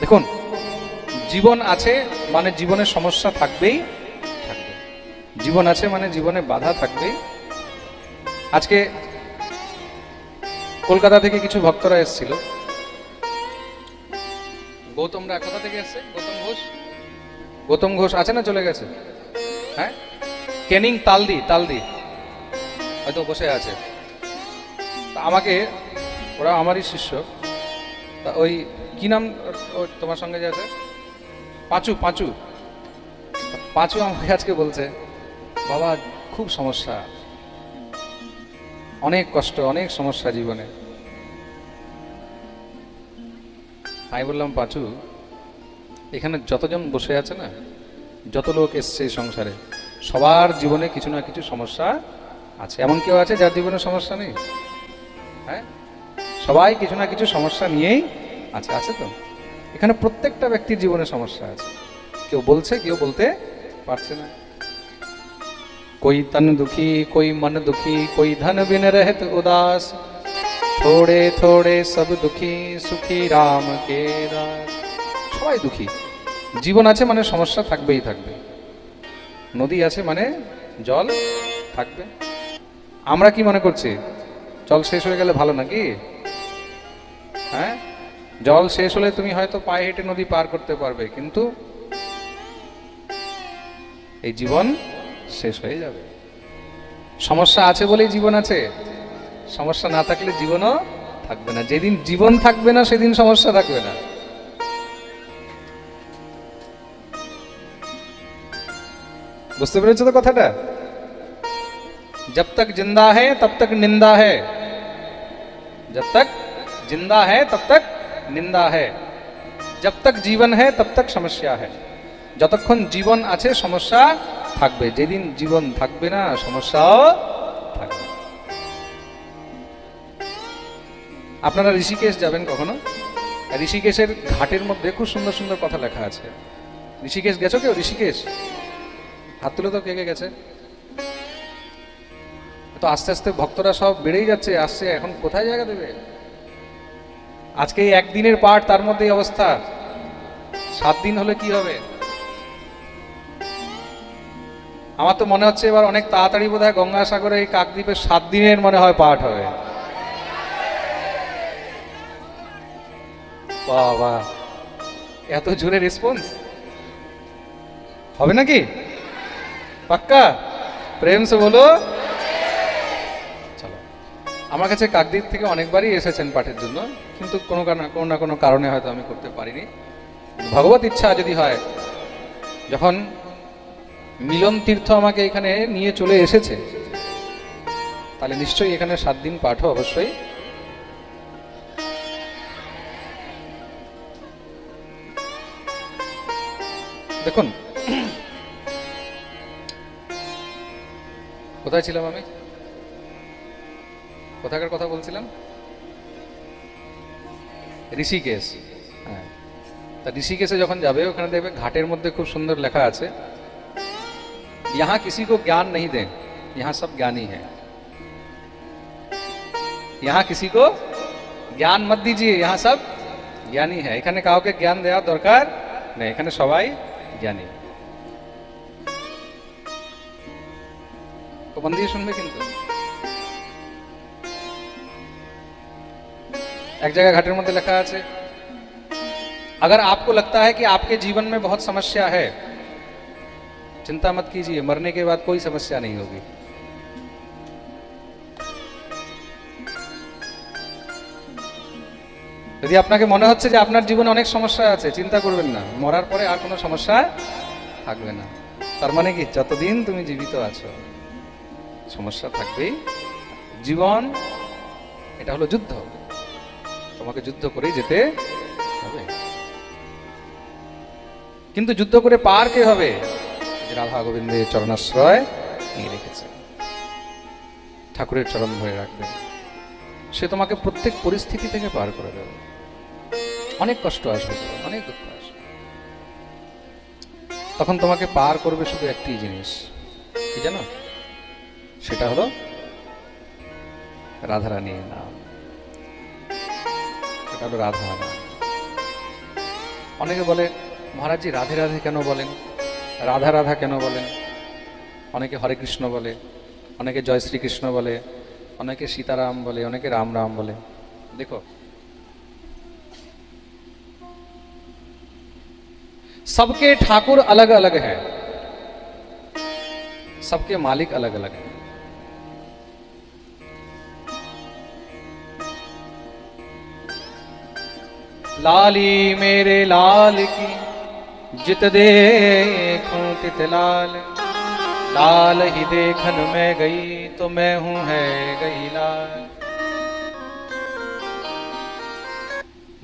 দেখুন, জীবন আছে মানে জীবনে সমস্যা থাকবেই থাকবে, জীবন আছে মানে জীবনে বাধা থাকবেই। আজকে কলকাতা থেকে কিছু ভক্তরা এসেছিল। গৌতমরা কোথা থেকে এসছে? গৌতম ঘোষ আছে না চলে গেছে? হ্যাঁ, ক্যানিং তালদি হয়তো বসে আছে। আমাকে, ওরা আমারই শিষ্য, তা ওই কি নাম তোমার সঙ্গে যে আছে, পাঁচু আমাকে আজকে বলছে, বাবা খুব সমস্যা, অনেক কষ্ট, অনেক সমস্যা জীবনে। আমি বললাম, পাঁচু, এখানে যতজন বসে আছে না, যত লোক এসছে সংসারে, সবার জীবনে কিছু না কিছু সমস্যা আছে। এমন কেউ আছে যার জীবনে সমস্যা নেই? হ্যাঁ, সবাই কিছু না কিছু সমস্যা নিয়েই আছে। আছে তো? এখানে প্রত্যেকটা ব্যক্তির জীবনে সমস্যা আছে, কেউ বলছে, কেউ বলতে পারছে না। कोई तन दुखी, कोई मन दुखी, कोई धन बिन रहत उदास, थोड़े थोड़े सब दुखी, सुखी राम के दास। সবাই দুঃখী। জীবন আছে মানে সমস্যা থাকবেই থাকবে, নদী আছে মানে জল থাকবে। আমরা কি মনে করছি জল শেষ হয়ে গেলে ভালো নাকি? হ্যাঁ, জল শেষ হলে তুমি হয়তো পায়ে হেঁটে নদী পার করতে পারবে, কিন্তু এই জীবন শেষ হয়ে যাবে। সমস্যা আছে বলেই জীবন আছে, সমস্যা না থাকলে জীবনও থাকবে না। যেদিন জীবন থাকবে না সেদিন সমস্যা থাকবে না। বুঝতে পেরেছো তো কথাটা? जब तक जिंदा है तब तक निंदा है, जब तक जिंदा है तब तक निंदा है, जब तक जीवन है तब तक समस्या है। যতক্ষণ জীবন আছে সমস্যা থাকবে, যেদিন জীবন থাকবে না সমস্যাও থাকবে। আপনারা ঋষিকেশ যাবেন কখনো? ঋষিকেশের ঘাটের মধ্যে খুব সুন্দর সুন্দর কথা লেখা আছে। ঋষিকেশ গেছো কেউ? ঋষিকেশ হাত তুলে তো, কে কে গেছে? তো আস্তে আস্তে ভক্তরা সব বেড়েই যাচ্ছে, আসছে, এখন কোথায় জায়গা দেবে? আজকে একদিনের পাঠ, তার মধ্যে এই অবস্থা, 7 দিন হলে কি হবে? আমার তো মনে হচ্ছে এবার অনেক তাড়াতাড়ি বোধহয় গঙ্গাসাগরে এই কাকদ্বীপে 7 দিনের মনে হয় পাঠ হবে। বাবা, এত জোরে রেসপন্স হবে নাকি? পাক্কা? প্রেম সে বলো। চলো, আমার কাছে কাকদ্বীপ থেকে অনেকবারই এসেছেন পাঠের জন্য, কিন্তু কোনো না কোনো কারণে হয়তো আমি করতে পারিনি। ভগবত ইচ্ছা যদি হয়, যখন মিলন তীর্থ আমাকে এখানে নিয়ে চলে এসেছে, তাহলে নিশ্চয়ই এখানে 7 দিন পাঠও অবশ্যই। দেখুন, কোথায় ছিলাম আমি? কোথাকার কথা বলছিলাম? ঋষিকেশ। হ্যাঁ, তা ঋষিকেশে যখন যাবে, ওখানে দেখবে ঘাটের মধ্যে খুব সুন্দর লেখা আছে, यहाँ किसी को ज्ञान नहीं दें, यहाँ सब ज्ञानी है। यहाँ किसी को ज्ञान मत दीजिए, यहाँ सब ज्ञानी है। এখানে কাউকে জ্ঞান দেওয়ার দরকার নেই, এখানে সবাই জ্ঞানী। তো মন দিয়ে শুনবে কিন্তু। एक जगह घाटेर मध्य लिखा है, अगर आपको लगता है कि आपके जीवन में बहुत समस्या है, चिंता मत कीजिए, मरने के बाद कोई समस्या नहीं होगी। यदि আপনাকে মনে হচ্ছে যে আপনার জীবনে অনেক সমস্যা আছে, চিন্তা করবেন না, মরার পরে আর কোনো সমস্যা থাকবে না। তার মানে কি, যতদিন তুমি জীবিত আছো সমস্যা থাকবেই। জীবন এটা হলো যুদ্ধ, তোমাকে যুদ্ধ করেই যেতে হবে। কিন্তু যুদ্ধ করে পার কে হবে? রাধা গোবিন্দের চরণাশ্রয় নিয়ে রেখেছে, ঠাকুরের চরণ ধরে রাখবে, সে তোমাকে প্রত্যেক পরিস্থিতি থেকে পার করে দেবে। অনেক কষ্ট আসবে, অনেক দুঃখ আসবে, তখন তোমাকে পার করবে শুধু একটি জিনিস, কি জানো? সেটা হলো রাধারানীর নাম। সেটা হলো রাধা নাম। অনেকে বলে মহারাজজি রাধে রাধে কেন বলেন, রাধা রাধা কেন বলেন? অনেকে হরে কৃষ্ণ বলে, অনেকে জয় শ্রীকৃষ্ণ বলে, অনেকে সীতারাম বলে, অনেকে রাম রাম বলে। देखो सबके ठाकुर अलग अलग हैं, सबके मालिक अलग अलग हैं। लाली मेरे लाल की जित देखूं तित लाल, लाल ही देखन में गई तो मैं हूं है गई लाल।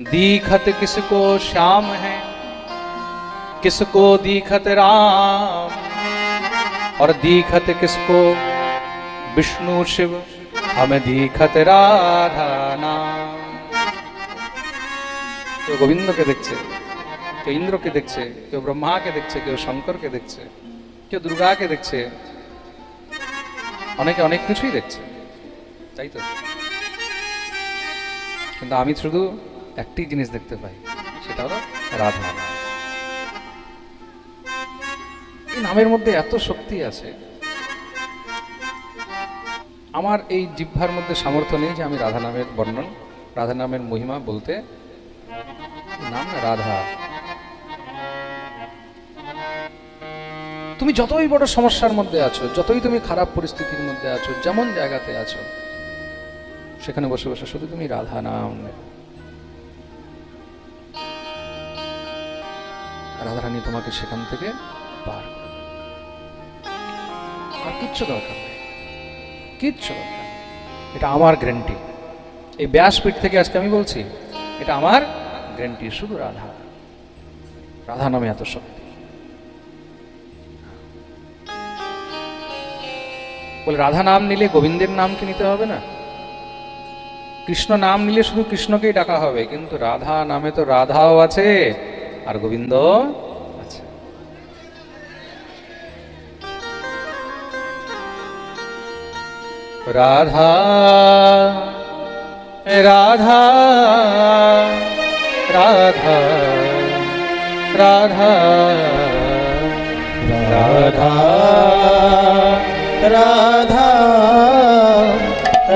दीखत किसको श्याम है, किसको दीखत राम, और दीखत किसको विष्णु शिव, हमें दीखत राधा नाम। কেউ গোবিন্দকে দেখছে, কেউ ইন্দ্রকে দেখছে, কেউ ব্রহ্মাকে দেখছে, কেউ শঙ্করকে দেখছে, কেউ দুর্গাকে দেখছে, অনেকে অনেক কিছুই দেখছে, তাই তো। কিন্তু আমি শুধু একটি জিনিস দেখতে পাই, সেটা হলো রাধা নাম। এই নামের মধ্যে এত শক্তি আছে, আমার এই জিহ্বার মধ্যে সামর্থ্য নেই যে আমি রাধা নামের বর্ণন, রাধা নামের মহিমা বলতে। নাম না রাধা, তুমি যতই বড় সমস্যার মধ্যে আছো, যতই তুমি খারাপ পরিস্থিতির মধ্যে আছো, যেমন জায়গাতে আছো, সেখানে বসে বসে শুধু তুমি রাধা নাম, রাধারানী তোমাকে সেখান থেকে পার করে দেবে। আর কিচ্ছু দরকার নেই, কিচ্ছু দরকার নেই। এটা আমার গ্যারান্টি, এই ব্যাসপীঠ থেকে আজকে আমি বলছি, এটা আমার গ্যারান্টি। শুধু রাধা, রাধা নামে এত শক্তি। বলে রাধা নাম নিলে গোবিন্দের নাম কি নিতে হবে না? কৃষ্ণ নাম নিলে শুধু কৃষ্ণকেই ডাকা হবে, কিন্তু রাধা নামে তো রাধাও আছে আর গোবিন্দ আছে। রাধা রাধা রাধা রাধা রাধা রাধা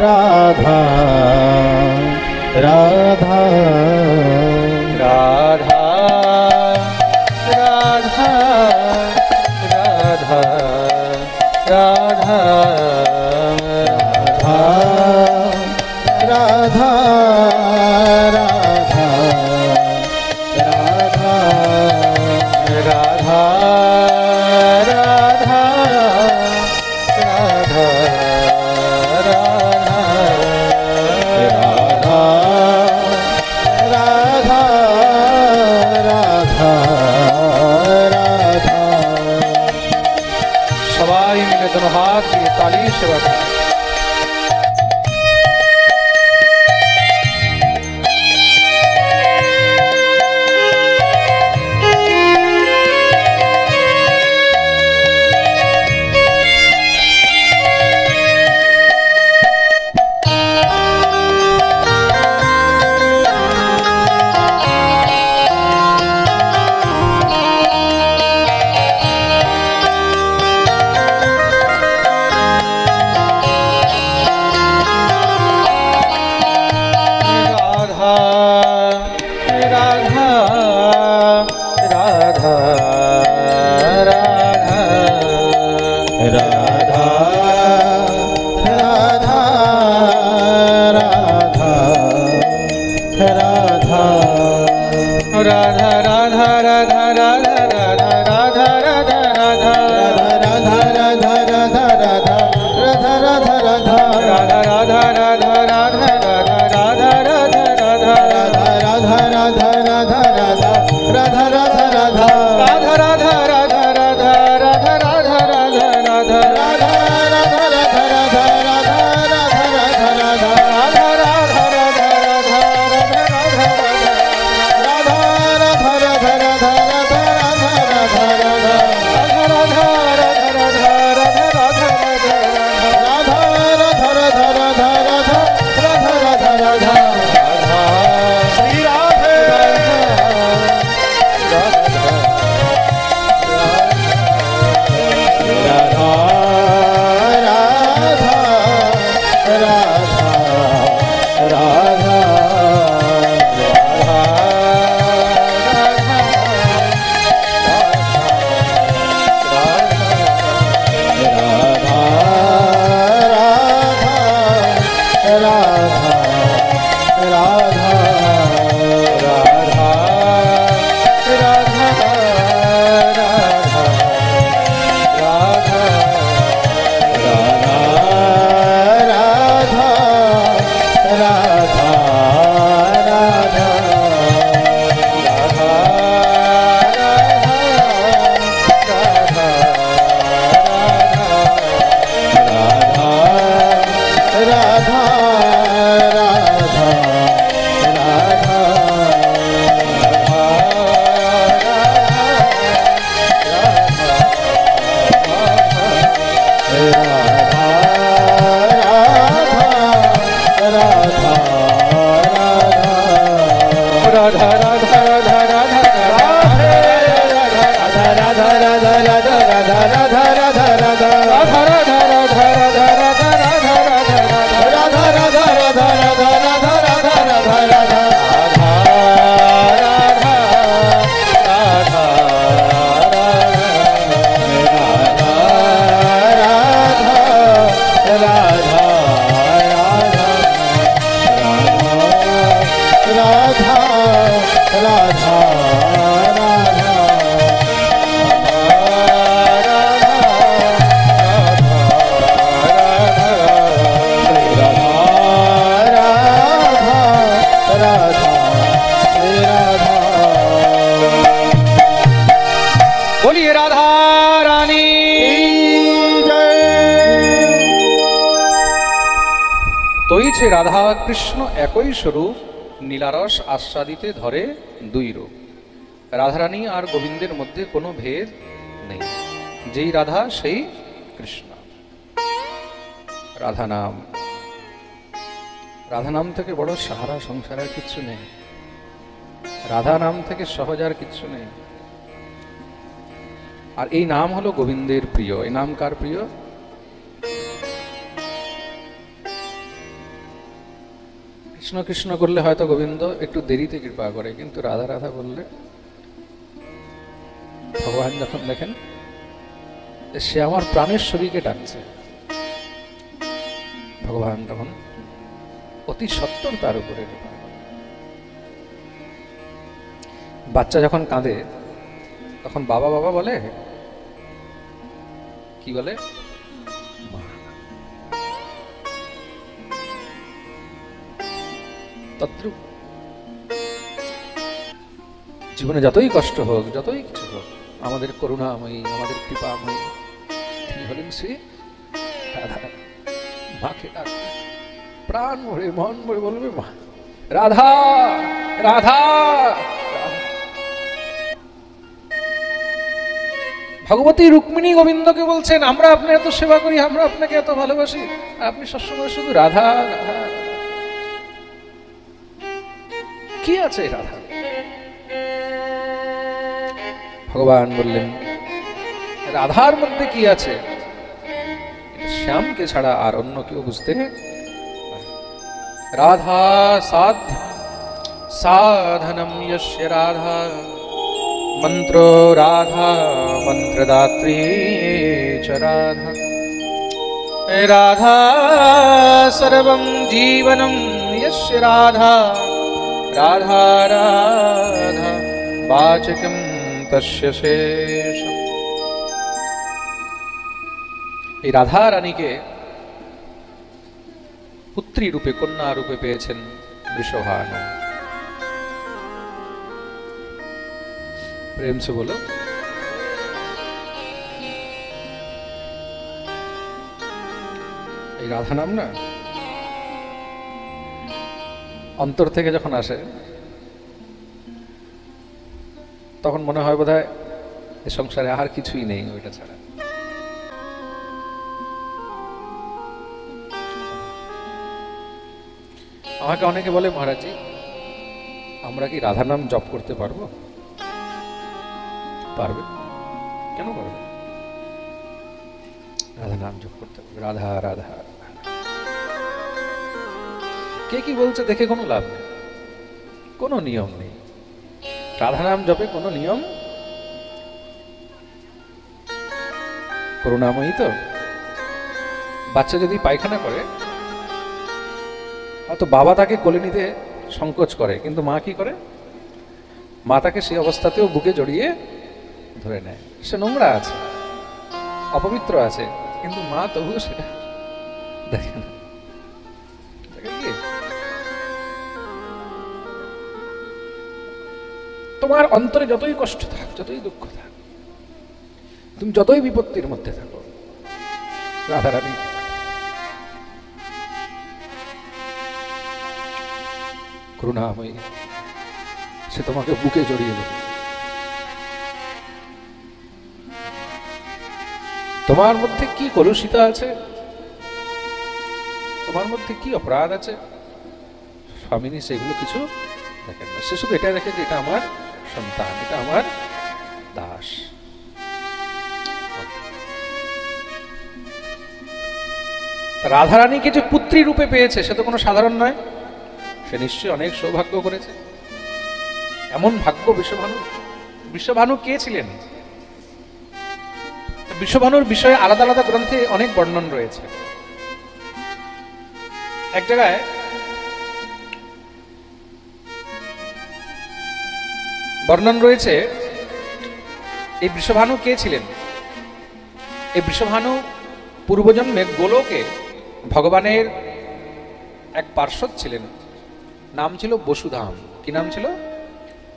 রাধা রাধা রাধা রাধা রাধা রাধা রাধা রাধা রাধা রাধা রাধা রাধা সবাই মিলে दोनों हाथ দিয়ে তালি সেবা করে। বলছে রাধা কৃষ্ণ একই স্বরূপ, নীলারস আস্বাদিতে ধরে দুই রূপ। রাধারানী আর গোবিন্দের মধ্যে কোনো ভেদ নেই, যেই রাধা সেই কৃষ্ণ। রাধা নাম, রাধা নাম থেকে বড় সাহারা সংসারের কিচ্ছু নেই। রাধা নাম থেকে সহজ আর কিচ্ছু নেই। আর এই নাম হলো গোবিন্দের প্রিয়। এই নাম কার প্রিয়? কৃষ্ণ কৃষ্ণ করলে হয়তো গোবিন্দ একটু দেরিতে কৃপা করে, কিন্তু রাধা রাধা বললে ভগবান যখন দেখেন সে আমার প্রাণের ছবিকে ডাকছে, ভগবান তখন অতি সত্বর তার উপরে কৃপা করে। বাচ্চা যখন কাঁদে তখন বাবা বাবা বলে, কি বলে? মা। তদ্রূপ জীবনে যতই কষ্ট হোক, যতই কিছু হোক, আমাদের করুণাময়ী, আমাদের কৃপাময়ী তিনি হলেন শ্রী রাধা। মাকে ডাকবে, প্রাণ ভরে মন ভরে বলবে মা, রাধা রাধা। ভগবতী রুক্মিণী গোবিন্দকে বলছেন, আমরা আপনার এত সেবা করি, আমরা আপনাকে এত ভালোবাসি, আর আপনি সবসময় শুধু রাধা রাধা। কি আছে রাধা? ভগবান বললেন রাধার মধ্যে কি আছে, শ্যামকে ছাড়া আর অন্য কেউ বুঝতে। রাধা সাধ সাধনম যস্য রাধা, মন্ত্র রাধা মন্ত্রদাত্রী চ রাধা। রাধা সর্বং জীবনম যস্য রাধা, রাধা রাধা বাচকম তস্য শেষম। এই রাধা রানীকে পুত্রী রূপে, কন্যা রূপে পেয়েছেন বৃষভানু। প্রেম সে বলো, এই রাধা নাম না অন্তর থেকে যখন আসে তখন মনে হয় বোধহয় এই সংসারে আর কিছুই নেই ওইটা ছাড়া। আমাকে অনেকে বলে, মহারাজজি আমরা কি রাধা নাম জপ করতে পারবো? পারবে? কেন পারবে? রাধা নাম জপ করতে পারবে, রাধা রাধা। কে কি বলছে দেখে কোনো লাভ নেই, কোনো নিয়ম নেই। রাধা নাম জপে কোনো নিয়ম। করুণাময়ী তো, বাচ্চা যদি পায়খানা করে হয়তো বাবা তাকে কোলে নিতে সংকোচ করে, কিন্তু মা কি করে? মা তাকে সেই অবস্থাতেও বুকে জড়িয়ে ধরে নেয়। সে নোংরা আছে, অপবিত্র আছে, কিন্তু মা তবুও সেটা দেখে না। তোমার অন্তরে যতই কষ্ট থাক, যতই দুঃখ থাক, তুমি যতই বিপত্তির মধ্যে থাকো, রাধারানী করুণাময়ী, সে তোমাকে বুকে জড়িয়ে দেবে। তোমার মধ্যে কি কলুষিতা আছে, তোমার মধ্যে কি অপরাধ আছে, স্বামিনী সেগুলো কিছু দেখেন না। সে শুধু এটা দেখে যে এটা আমার সন্তান, এটা আমার দাস। রাধারানীকে যে পুত্রী রূপে পেয়েছে সে তো কোনো সাধারণ নয়, সে নিশ্চয়ই অনেক সৌভাগ্য করেছে। এমন ভাগ্য বৃষভানু। বৃষভানু কে ছিলেন? বৃষভানুর বিষয়ে আলাদা আলাদা গ্রন্থে অনেক বর্ণন রয়েছে। এক জায়গায় বর্ণন রয়েছে এই বৃষভানু কে ছিলেন। এই বৃষভানু পূর্বজন্মে গোলকে ভগবানের এক পার্শ্বদ ছিলেন, নাম ছিল বসুধাম। কি নাম ছিল?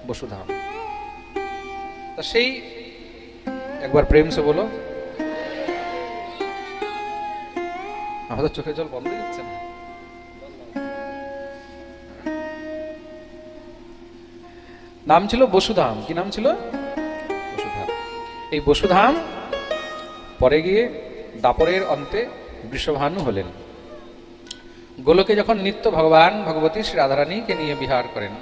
বসুধাম। তা সেই একবার প্রেম সে বলো, আমাদের চোখে জল বন্ধ হয়ে যাচ্ছে না। নাম ছিল বসুধাম। কি নাম ছিল? বসুধাম। এই বসুধাম পরে গিয়ে দাপরের অন্তে বৃষভানু হলেন। গোলকে যখন নিত্য ভগবান ভগবতী শ্রী রাধারানীকে নিয়ে বিহার করেন,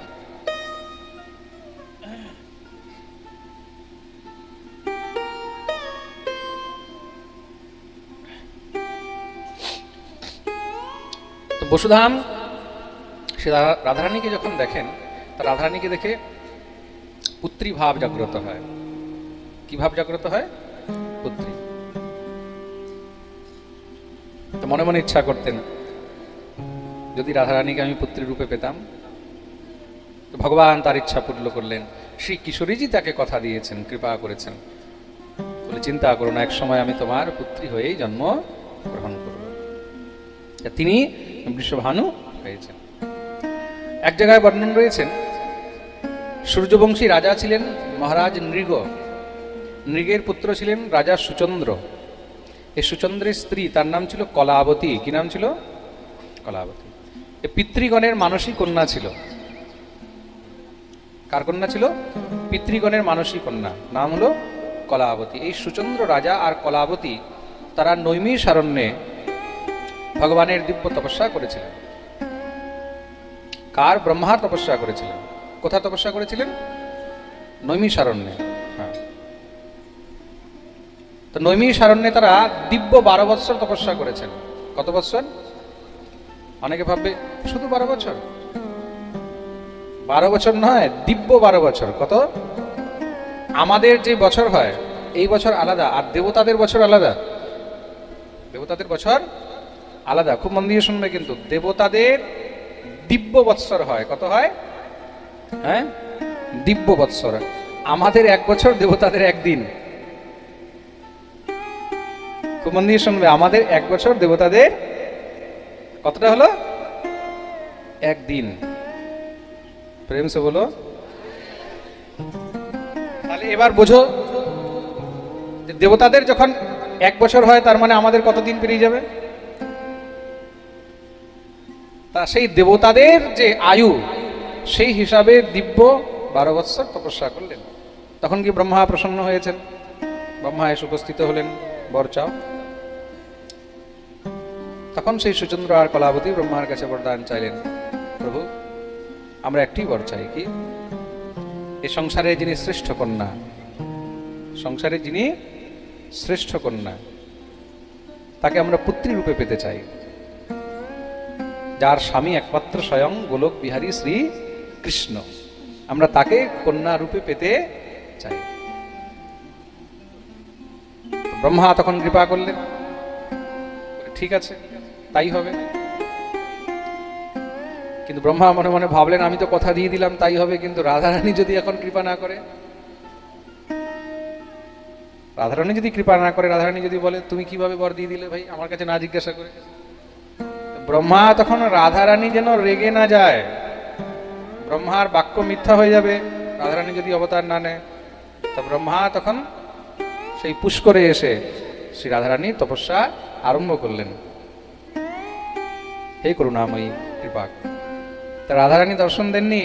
তো বসুধাম সে রাধারানীকে যখন দেখেন, তা রাধারানীকে দেখে পুত্রী ভাব জাগ্রত হয়। কি ভাব জাগ্রত হয়? পুত্রী। তো মনে মনে ইচ্ছা করতেন, যদি রাধারানীকে আমি পুত্রী রূপে পেতাম। তো ভগবান তার ইচ্ছা পূর্ণ করলেন। শ্রী কিশোরীজি তাকে কথা দিয়েছেন, কৃপা করেছেন, বলে চিন্তা করো না, এক সময় আমি তোমার পুত্রী হয়েই জন্ম গ্রহণ করব। তিনি বৃষভানু হয়েছেন। এক জায়গায় বর্ণন রয়েছেন, সূর্যবংশী রাজা ছিলেন মহারাজ নৃগ। নৃগের পুত্র ছিলেন রাজা সুচন্দ্র। এই সুচন্দ্রের স্ত্রী, তার নাম ছিল কলাবতী। কি নাম ছিল? কলাবতী। এই পিতৃগণের মানসী কন্যা ছিল। কার কন্যা ছিল? পিতৃগণের মানসী কন্যা, নাম হলো কলাবতী। এই সুচন্দ্র রাজা আর কলাবতী তারা নৈমিষারণ্যে ভগবানের দিব্য তপস্যা করেছিলেন। কার? ব্রহ্মার তপস্যা করেছিলেন। কোথায় তপস্যা করেছিলেন? নৈমিষারণ্যে। হ্যাঁ, তো নৈমিষারণ্যে তারা দিব্য 12 বৎসর তপস্যা করেছেন। কত বৎসর? অনেকে ভাববে শুধু 12 বছর। 12 বছর নয়, দিব্য 12 বছর। কত? আমাদের যে বছর হয় এই বছর আলাদা, আর দেবতাদের বছর আলাদা। দেবতাদের বছর আলাদা। খুব মন দিয়ে শুনবে কিন্তু, দেবতাদের দিব্য বৎসর হয়। কত হয়? হ্যাঁ, দিব্য বৎসর। আমাদের 1 বছর, দেবতাদের 1 দিন। খুব মন দিয়ে শুনবে, আমাদের 1 বছর, দেবতাদের কতটা হলো? 1 দিন। প্রেম সে বলো। তাহলে এবার বোঝো, দেবতাদের যখন 1 বছর হয়, তার মানে আমাদের কত দিন পেরিয়ে যাবে? তা সেই দেবতাদের যে আয়ু, সেই হিসাবে দিব্য 12 বৎসর তপস্যা করলেন। তখন কি ব্রহ্মা প্রসন্ন হয়েছেন? ব্রহ্মা এসে উপস্থিত হলেন, বর চাও। তখন সেই সুচন্দ্র আর কলাবতী ব্রহ্মার কাছে বরদান চাইলেন, প্রভু আমরা একটি বর চাই। কি? এই সংসারে যিনি শ্রেষ্ঠ কন্যা, সংসারে যিনি শ্রেষ্ঠ কন্যা, তাকে আমরা পুত্রী রূপে পেতে চাই, যার স্বামী একমাত্র স্বয়ং গোলক বিহারী শ্রী কৃষ্ণ। আমরা তাকে কন্যা রূপে পেতে চাই। ব্রহ্মা তখন কৃপা করলেন, ঠিক আছে তাই হবে। কিন্তু ব্রহ্মা মনে মনে ভাবলেন, আমি তো কথা দিয়ে দিলাম তাই হবে, কিন্তু রাধারানী যদি এখন কৃপা না করে, রাধারানী যদি কৃপা না করে, রাধারানী যদি বলে তুমি কিভাবে বর দিয়ে দিলে ভাই আমার কাছে না জিজ্ঞাসা করে। ব্রহ্মা তখন রাধারানী যেন রেগে না যায়, ব্রহ্মার বাক্য মিথ্যা হয়ে যাবে রাধারানী যদি অবতার না নেয়। তা ব্রহ্মা তখন সেই পুষ্করে এসে শ্রী রাধারানীর তপস্যা আরম্ভ করলেন। হে করুণাময়ী কৃপা। তা রাধারানী দর্শন দেননি।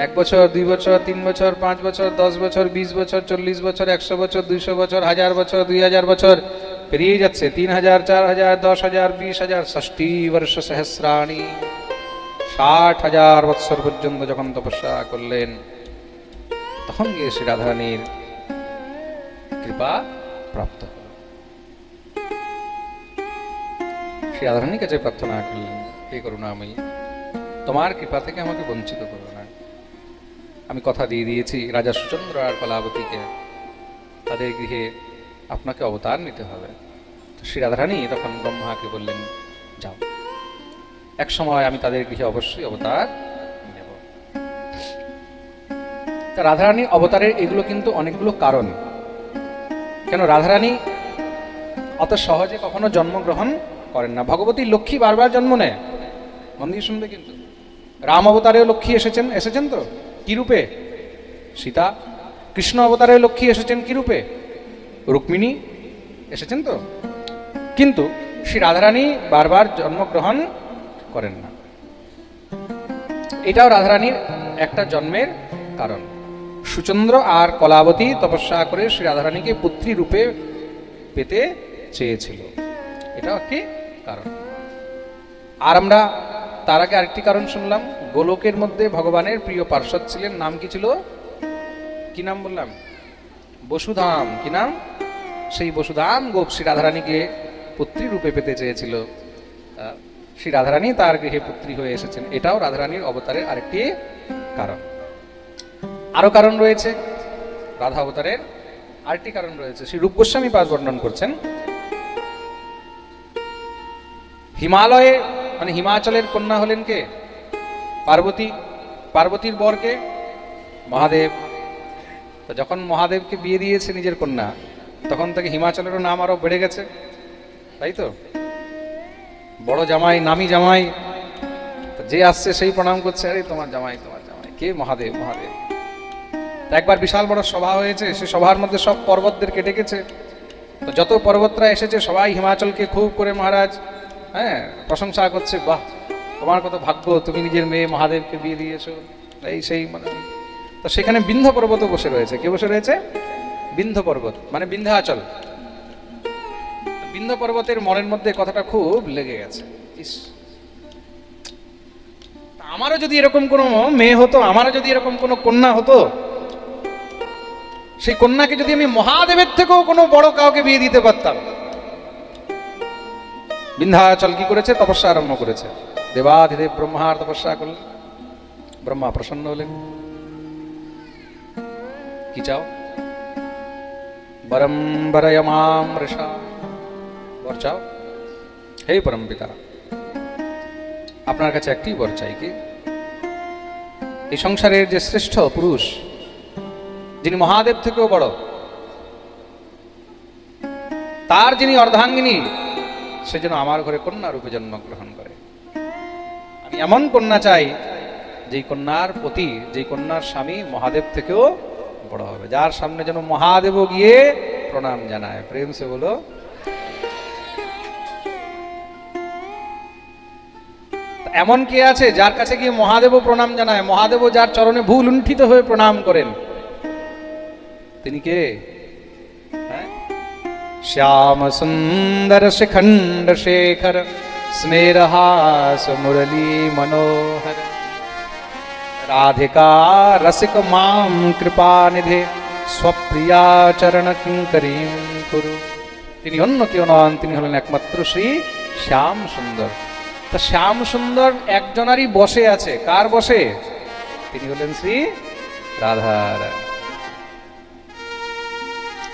1 বছর, 2 বছর, 3 বছর, 5 বছর, 10 বছর, 20 বছর, 40 বছর, 100 বছর, 200 বছর, 1000 বছর, 2000 বছর পেরিয়ে যাচ্ছে। 3000, 4000, 10,000, 20,000, 60 বর্ষ সহস্রাণী, 60,000 বৎসর পর্যন্ত যখন তপস্যা করলেন, তখন গিয়ে শ্রী রাধারানীর কৃপা প্রাপ্ত। শ্রী রাধারানীর কাছে প্রার্থনা করলেন, হে করুণাময়ী তোমার কৃপা থেকে আমাকে বঞ্চিত করো না। আমি কথা দিয়ে দিয়েছি রাজা সুচন্দ্র আর কলাবতীকে, তাদের গৃহে আপনাকে অবতার নিতে হবে। শ্রী রাধারানী তখন ব্রহ্মাকে বললেন, যাও, এক সময় আমি তাদের গৃহে অবশ্যই অবতার নেব। তা রাধারানী অবতারের এগুলো কিন্তু অনেকগুলো কারণ। কেন রাধারানী অত সহজে কখনো জন্মগ্রহণ করেন না। ভগবতী লক্ষ্মী বারবার জন্ম নেয়, মন দিয়ে শুনবে কিন্তু। রাম অবতারেও লক্ষ্মী এসেছেন তো কি রূপে? সীতা। কৃষ্ণ অবতারেও লক্ষ্মী এসেছেন কি রূপে? রুক্মিণী এসেছেন তো। কিন্তু শ্রী রাধারানী বারবার জন্মগ্রহণ করেন না। এটাও রাধারানীর একটা জন্মের কারণ। সুচন্দ্র আর কলাবতী তপস্যা করে শ্রী রাধারানীকে পুত্রী রূপে পেতে চেয়েছিল, এটাও একটি কারণ। আর আমরা তার আগে আরেকটি কারণ শুনলাম, গোলকের মধ্যে ভগবানের প্রিয় পার্ষদ ছিলেন, নাম কি ছিল? কি নাম বললাম? বসুধাম। কি নাম? সেই বসুধাম গোপ শ্রী রাধারানীকে পুত্রী রূপে পেতে চেয়েছিল। শ্রী রাধারানী তার গৃহে পুত্রী হয়ে এসেছেন, এটাও রাধারানীর অবতারের আরেকটি কারণ। আরো কারণ রয়েছে, রাধা অবতারের আরেকটি কারণ রয়েছে। শ্রী রূপ গোস্বামী পাদ বর্ণন করছেন, হিমালয়ে মানে হিমাচলের কন্যা হলেন কে? পার্বতী। পার্বতীর বর কে? মহাদেব। তো যখন মহাদেবকে বিয়ে দিয়েছে নিজের কন্যা, তখন থেকে হিমাচলেরও নাম আরো বেড়ে গেছে, তাই তো? বড় জামাই, নামি জামাই, যে আসছে সেই প্রণাম করছে, আরে তোমার জামাই, তোমার জামাই কে? মহাদেব, মহাদেব। একবার বিশাল বড় সভা হয়েছে, সে সভার মধ্যে সব পর্বতদেরকে ডেকেছে। তো যত পর্বতরা এসেছে সবাই হিমাচলকে খুব করে মহারাজ প্রশংসা করছে, বাহ তোমার কত ভাগ্য, তুমি নিজের মেয়ে মহাদেবকে বিয়ে দিয়েছো, এই সেই। মানে তো সেখানে বিন্ধ্য পর্বতও বসে রয়েছে। কে বসে রয়েছে? বিন্ধ্য পর্বত, মানে বিন্ধ্যাচল। বিন্ধ্য পর্বতের মনের মধ্যে কথাটা খুব লেগে গেছে, ইস আমারও যদি এরকম কোনো মেয়ে হতো, আমারও যদি এরকম কোনো কন্যা হতো, সেই কন্যাকে যদি আমি মহাদেবের থেকেও কোনো বড় কাউকে বিয়ে দিতে পারতাম। বিন্ধ্যাচল কি করেছে? তপস্যা আরম্ভ করেছে। দেবাধিদেব ব্রহ্মার তপস্যা করলেন, ব্রহ্মা প্রসন্ন হলেন। কি চাও? বরম বরয় মাম ঋষা, বর চাও। হে পরম পিতা, আপনার কাছে একটি বর চাই, কি? এই সংসারের যে শ্রেষ্ঠ পুরুষ, যিনি মহাদেব থেকেও বড়, তার যিনি অর্ধাঙ্গিনী, সে যেন আমার ঘরে কন্যা রূপে জন্মগ্রহণ করে। আমি এমন কন্যা চাই যেই কন্যার পতি, যেই কন্যার স্বামী মহাদেব থেকেও বড় হবে, যার সামনে যেন মহাদেবও গিয়ে প্রণাম জানায়। প্রেম সে বলো। এমন কে আছে যার কাছে গিয়ে মহাদেবও প্রণাম জানায়, মহাদেবও যার চরণে ভুল লুণ্ঠিত হয়ে প্রণাম করেন? তিনি কে? শ্যাম সুন্দর শিখণ্ড শেখর স্মেরহাস মুরলী মনোহর রাধিকা রসিক মাম কৃপা নিধে স্বপ্রিয়া চরণ কিঙ্করীম কুরু। তিনি অন্য কেউ নন, তিনি হলেন একমাত্র শ্রী শ্যাম সুন্দর। তা শ্যাম সুন্দর একজনারই বসে আছে। কার বসে? তিনি হলেন শ্রী রাধার।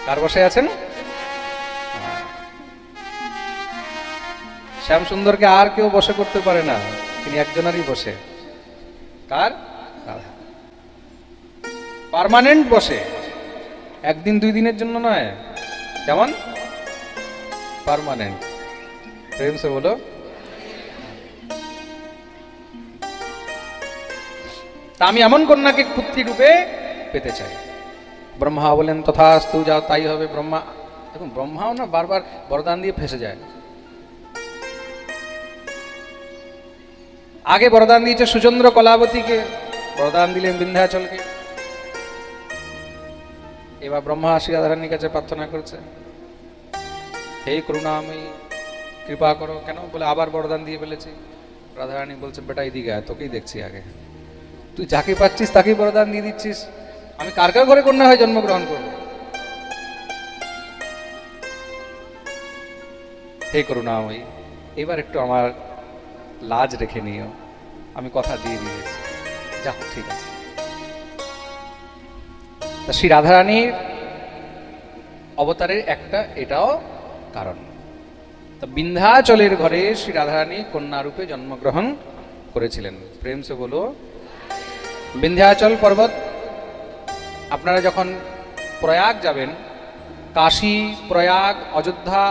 কার বসে আছেন? শ্যাম সুন্দরকে আর কেউ বসে করতে পারে না, তিনি একজনারই বসে। কার? রাধা। পার্মানেন্ট বসে, একদিন দুই দিনের জন্য নয়। কেমন? পার্মানেন্ট। প্রেম সে বলো। তা আমি এমন কন্যাকে পুত্রী রূপে পেতে চাই। ব্রহ্মা বলেন তথাস্তু, যাও তাই হবে। ব্রহ্মা, দেখুন ব্রহ্মাও না বারবার বরদান দিয়ে ফেসে যায়। আগে বরদান দিয়েছে সুচন্দ্র কলাবতীকে, বরদান দিলেন বিন্ধ্যাচলকে। এবার ব্রহ্মা শ্রী রাধারানীর কাছে প্রার্থনা করছে, হে করুণাময়ী কৃপা করো। কেন? বলে আবার বরদান দিয়ে ফেলেছি। রাধারানী বলছে, বেটা এদিকে আয়, তোকেই দেখছি আগে। তুই যাকে পাচ্ছিস তাকেই বরদান দিয়ে দিচ্ছিস, আমি কার কার ঘরে কন্যা হয়ে জন্মগ্রহণ করব? হে করুণাময়ী, এবার একটু আমার লাজ রেখে নিও, আমি কথা দিয়ে দিয়েছি। যাক, ঠিক আছে। তা শ্রী রাধারানীর অবতারের একটা এটাও কারণ। তা বিন্ধ্যাচলের ঘরে শ্রী রাধারানী কন্যা রূপে জন্মগ্রহণ করেছিলেন। প্রেম সে বলো। বিন্ধ্যাচল পর্বত, আপনারা যখন প্রয়াগ যাবেন, কাশী, প্রয়াগ, অযোধ্যা,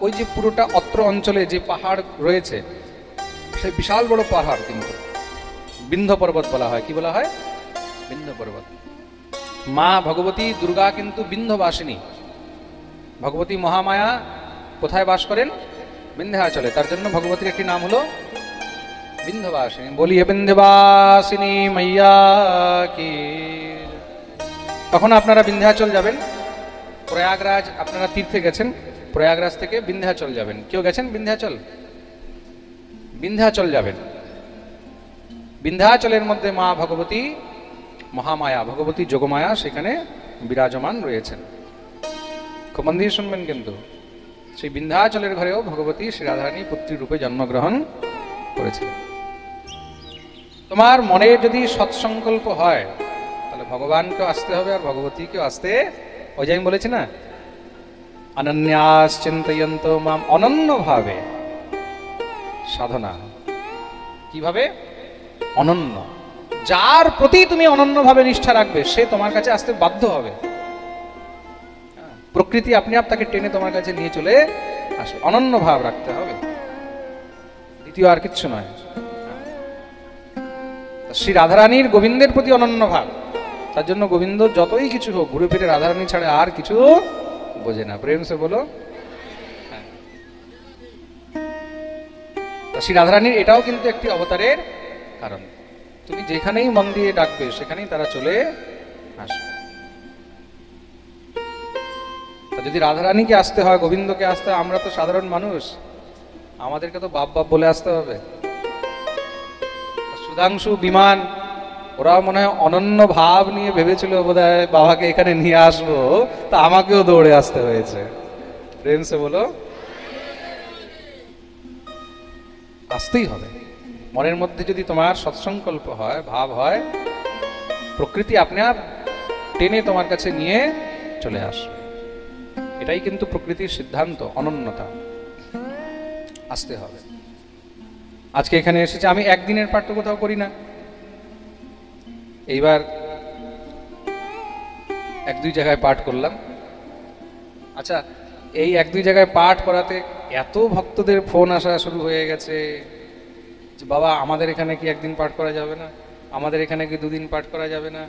ওই যে পুরোটা অত্র অঞ্চলে যে পাহাড় রয়েছে, সেই বিশাল বড় পাহাড় কিন্তু বিন্ধ্য পর্বত বলা হয়। কি বলা হয়? বিন্ধ্য পর্বত। মা ভগবতী দুর্গা কিন্তু বিন্ধ্যবাসিনী। ভগবতী মহামায়া কোথায় বাস করেন? বিন্ধ্যাচলে। তার জন্য ভগবতীর একটি নাম হলো বিন্ধ্যবাসিনী, বলিয়ে বিন্ধ্যবাসিনী মাইয়া কি। তখন আপনারা বিন্ধ্যাচল যাবেন। প্রয়াগরাজ, আপনারা তীর্থে গেছেন, প্রয়াগরাজ থেকে বিন্ধ্যাচল যাবেন। কেউ গেছেন বিন্ধ্যাচল? বিন্ধ্যাচল যাবেন। বিন্ধ্যাচলের মধ্যে মা ভগবতী, মহামায়া ভগবতী যোগমায়া সেখানে বিরাজমান রয়েছেন। খুব মন দিয়ে শুনবেন কিন্তু, সেই বিন্ধ্যাচলের ঘরেও ভগবতী শ্রী রাধারানী পুত্রী রূপে জন্মগ্রহণ করেছিলেন। তোমার মনে যদি সৎসংকল্প হয় তাহলে ভগবানকেও আসতে হবে আর ভগবতীকেও আসতে। ওই যে আমি বলেছি না, অনন্যাস চিন্তয়ন্ত মাম, অনন্য ভাবে সাধনা। কিভাবে? অনন্য। যার প্রতি তুমি অনন্য ভাবে নিষ্ঠা রাখবে সে তোমার কাছে আসতে বাধ্য হবে। প্রকৃতি আপনি আপ তাকে টেনে তোমার কাছে নিয়ে চলে আসবে। অনন্য ভাব রাখতে হবে, দ্বিতীয় আর কিচ্ছু নয়। শ্রী রাধারানীর গোবিন্দের প্রতি অনন্য ভাব, তার জন্য গোবিন্দ যতই কিছু হোক ঘুরে ফিরে রাধারানী ছাড়া আর কিছু বোঝে না। প্রেম সে বলো। শ্রী রাধারানীর এটাও কিন্তু একটি অবতারের কারণ। তুমি যেখানেই মন দিয়ে ডাকবে সেখানেই তারা চলে আসবে। যদি রাধারানীকে আসতে হয়, গোবিন্দকে আসতে হয়, আমরা তো সাধারণ মানুষ, আমাদেরকে তো বাপ বাপ বলে আসতে হবে। সুধাংশু, বিমান, ওরা মনে হয় অনন্য ভাব নিয়ে ভেবেছিল বোধহয় বাবাকে এখানে নিয়ে আসবো, তা আমাকেও দৌড়ে আসতে হয়েছে। প্রেম সে বলো। আসতেই হবে। মনের মধ্যে যদি তোমার সৎসংকল্প হয়, ভাব হয়, প্রকৃতি আপনি আর টেনে তোমার কাছে নিয়ে চলে আসবে। এটাই কিন্তু প্রকৃতির সিদ্ধান্ত, অনন্যতা। আসতে হবে। আজকে এখানে এসেছে, আমি একদিনের পাঠ তো কোথাও করি না। এইবার এক দুই জায়গায় পাঠ করলাম। আচ্ছা, এই এক দুই জায়গায় পাঠ করাতে এত ভক্তদের ফোন আসা শুরু হয়ে গেছে যে বাবা আমাদের এখানে কি একদিন পাঠ করা যাবে না, আমাদের এখানে কি দুদিন পাঠ করা যাবে না।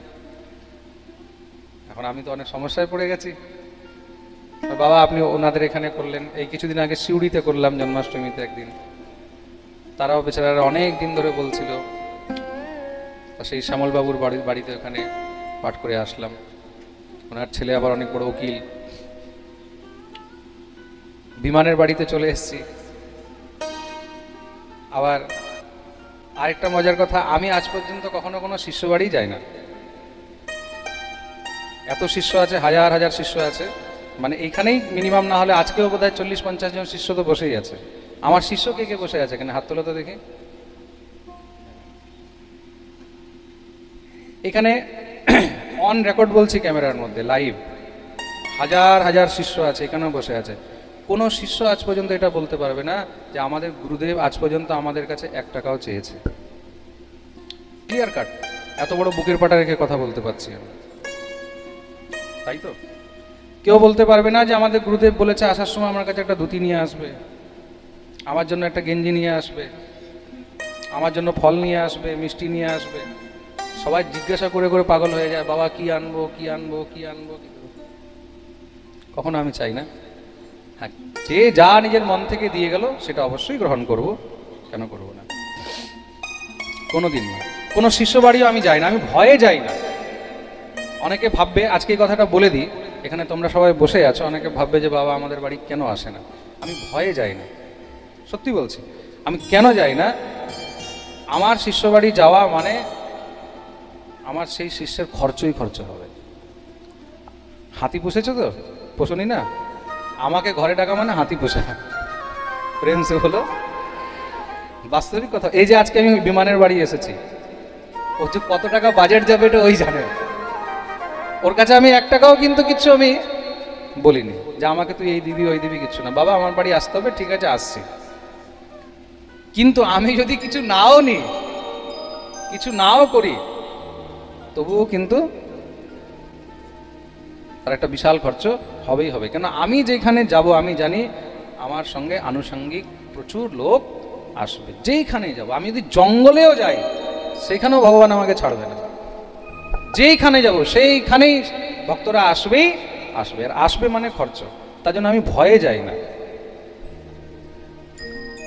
এখন আমি তো অনেক সমস্যায় পড়ে গেছি। বাবা আপনি ওনাদের এখানে করলেন, এই কিছুদিন আগে সিউড়িতে করলাম জন্মাষ্টমীতে একদিন, তারাও বেচারারা অনেক দিন ধরে বলছিল। সেই শ্যামলবাবুর বাড়িতে ওখানে পাঠ করে আসলাম। ওনার ছেলে আবার অনেক বড় উকিল। বিমানের বাড়িতে চলে এসেছি। আবার আরেকটা মজার কথা, আমি আজ পর্যন্ত কখনো কোনো শিষ্য বাড়ি যাই না। এত শিষ্য আছে, হাজার হাজার শিষ্য আছে, মানে এইখানেই মিনিমাম না হলে আজকেও বোধ হয় 40-50 জন শিষ্য তো বসেই আছে। আমার শিষ্য কে কে বসে আছে এখানে? হাত তোলো তো দেখি। এখানে অন রেকর্ড বলছি, ক্যামেরার মধ্যে লাইভ, হাজার হাজার শিষ্য আছে, এখানেও বসে আছে। কোনো শিষ্য আজ পর্যন্ত এটা বলতে পারবে না যে আমাদের গুরুদেব আজ পর্যন্ত আমাদের কাছে 1 টাকাও চেয়েছে। Clear cut. এত বড় বুকের পাটা রেখে কথা বলতে পারছি আমি, তাই তো? কেউ বলতে পারবে না যে আমাদের গুরুদেব বলেছে আসার সময় আমার কাছে একটা ধুতি নিয়ে আসবে, আমার জন্য একটা গেঞ্জি নিয়ে আসবে, আমার জন্য ফল নিয়ে আসবে, মিষ্টি নিয়ে আসবে। সবাই জিজ্ঞাসা করে করে পাগল হয়ে যায়, বাবা কি আনবো, কি আনবো, কি আনবো। কখনো আমি চাই না। হ্যাঁ, যে যা নিজের মন থেকে দিয়ে গেল সেটা অবশ্যই গ্রহণ করব, কেন করব না? কোনোদিন না। কোনো শিষ্য বাড়িও আমি যাই না, আমি ভয়ে যাই না। অনেকে ভাববে, আজকে এই কথাটা বলে দিই, এখানে তোমরা সবাই বসে আছো, অনেকে ভাববে যে বাবা আমাদের বাড়ি কেন আসে না। আমি ভয়ে যাই না, সত্যি বলছি। আমি কেন যাই না? আমার শিষ্য বাড়ি যাওয়া মানে আমার সেই শিষ্যের খরচই খরচ হবে। হাতি পুষেছো তো? পোষণই না? আমাকে ঘরে ডাকা মানে হাতি পোষা। প্রেম সে হলো বাস্তবিক কথা। এই যে আজকে আমি বিমানের বাড়ি এসেছি, ও যে কত টাকা বাজেট যাবে এটা ওই জানে। ওর কাছে আমি 1 টাকাও কিন্তু কিচ্ছু আমি বলিনি যে আমাকে তুই এই দিবি ওই দিবি, কিচ্ছু না। বাবা আমার বাড়ি আসতে হবে, ঠিক আছে আসছি। কিন্তু আমি যদি কিছু নাও নি, কিছু নাও করি, তবুও কিন্তু তার একটা বিশাল খরচ হবেই হবে। কেন আমি যেখানে যাব আমি জানি আমার সঙ্গে আনুষঙ্গিক প্রচুর লোক আসবে। যেইখানেই যাব, আমি যদি জঙ্গলেও যাই সেখানেও ভগবান আমাকে ছাড়বে না। যেইখানে যাব সেইখানেই ভক্তরা আসবেই আসবে, আর আসবে মানে খরচ। তার জন্য আমি ভয়ে যাই না।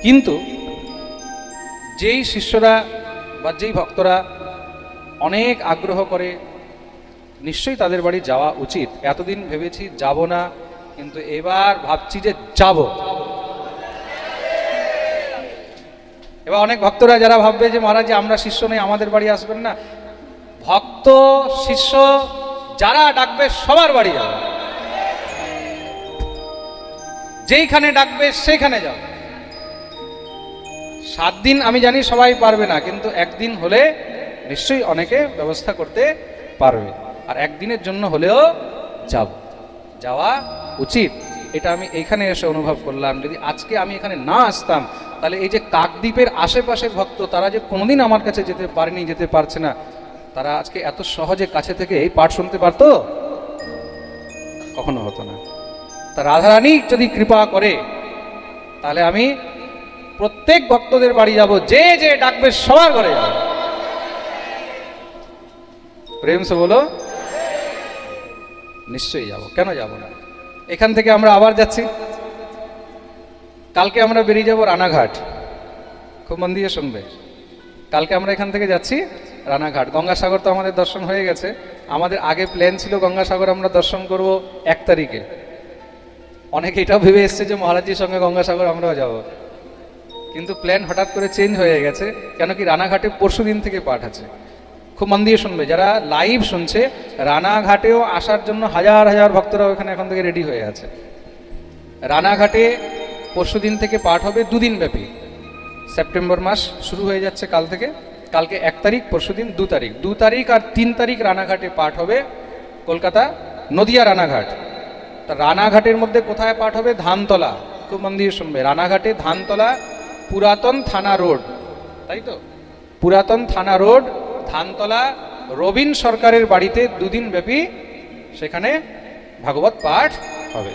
কিন্তু যেই শিষ্যরা বা যেই ভক্তরা অনেক আগ্রহ করে নিশ্চয়ই তাদের বাড়ি যাওয়া উচিত। এতদিন ভেবেছি যাব না, কিন্তু এবার ভাবছি যে যাব। এবার অনেক ভক্তরা যারা ভাববে যে মহারাজ আমরা শিষ্য নেই, আমাদের বাড়ি আসবেন না, ভক্ত শিষ্য যারা ডাকবে সবার বাড়ি যাবে, যেইখানে ডাকবে সেইখানে যাবে। 7 দিন আমি জানি সবাই পারবে না, কিন্তু একদিন হলে নিশ্চয়ই অনেকে ব্যবস্থা করতে পারবে। আর একদিনের জন্য হলেও যাওয়া উচিত, এটা আমি এইখানে এসে অনুভব করলাম। যদি আজকে আমি এখানে না আসতাম, তাহলে এই যে কাকদ্বীপের আশেপাশের ভক্ত, তারা যে কোনোদিন আমার কাছে যেতে পারেনি, যেতে পারছে না, তারা আজকে এত সহজে কাছে থেকে এই পাঠ শুনতে পারতো? কখনো হতো না। তা রাধারানী যদি কৃপা করে, তাহলে আমি প্রত্যেক ভক্তদের বাড়ি যাব, যে যে ডাকবে সবার ঘরে যাব। প্রেম সে বলো, নিশ্চয়ই যাব, কেন যাব না। এখান থেকে আমরা আবার যাচ্ছি, কালকে আমরা বেরিয়ে যাব রানাঘাট। খুব মন দিয়ে শুনবে, কালকে আমরা এখান থেকে যাচ্ছি রানাঘাট। গঙ্গাসাগর তো আমাদের দর্শন হয়ে গেছে। আমাদের আগে প্ল্যান ছিল গঙ্গাসাগর আমরা দর্শন করব 1 তারিখে। অনেকে এটাও ভেবে এসছে যে মহারাজজির সঙ্গে গঙ্গাসাগর আমরাও যাব, কিন্তু প্ল্যান হঠাৎ করে চেঞ্জ হয়ে গেছে। কেন কি রানাঘাটে পরশু দিন থেকে পাঠ আছে। খুব মন দিয়ে শুনবে, যারা লাইভ শুনছে, রানাঘাটেও আসার জন্য হাজার হাজার ভক্তরা ওখানে এখন থেকে রেডি হয়ে আছে। রানাঘাটে পরশু দিন থেকে পাঠ হবে 2 দিন ব্যাপী। সেপ্টেম্বর মাস শুরু হয়ে যাচ্ছে কাল থেকে। কালকে 1 তারিখ, পরশু দিন 2 তারিখ। 2 তারিখ আর 3 তারিখ রানাঘাটে পাঠ হবে, কলকাতা নদিয়া রানাঘাট। তা রানাঘাটের মধ্যে কোথায় পাঠ হবে? ধানতলা। খুব মন দিয়ে শুনবে, রানাঘাটে ধানতলা, পুরাতন থানা রোড, তাই তো? পুরাতন থানা রোড, ধানতলা, রবীন সরকারের বাড়িতে 2 দিন ব্যাপী সেখানে ভাগবত পাঠ হবে।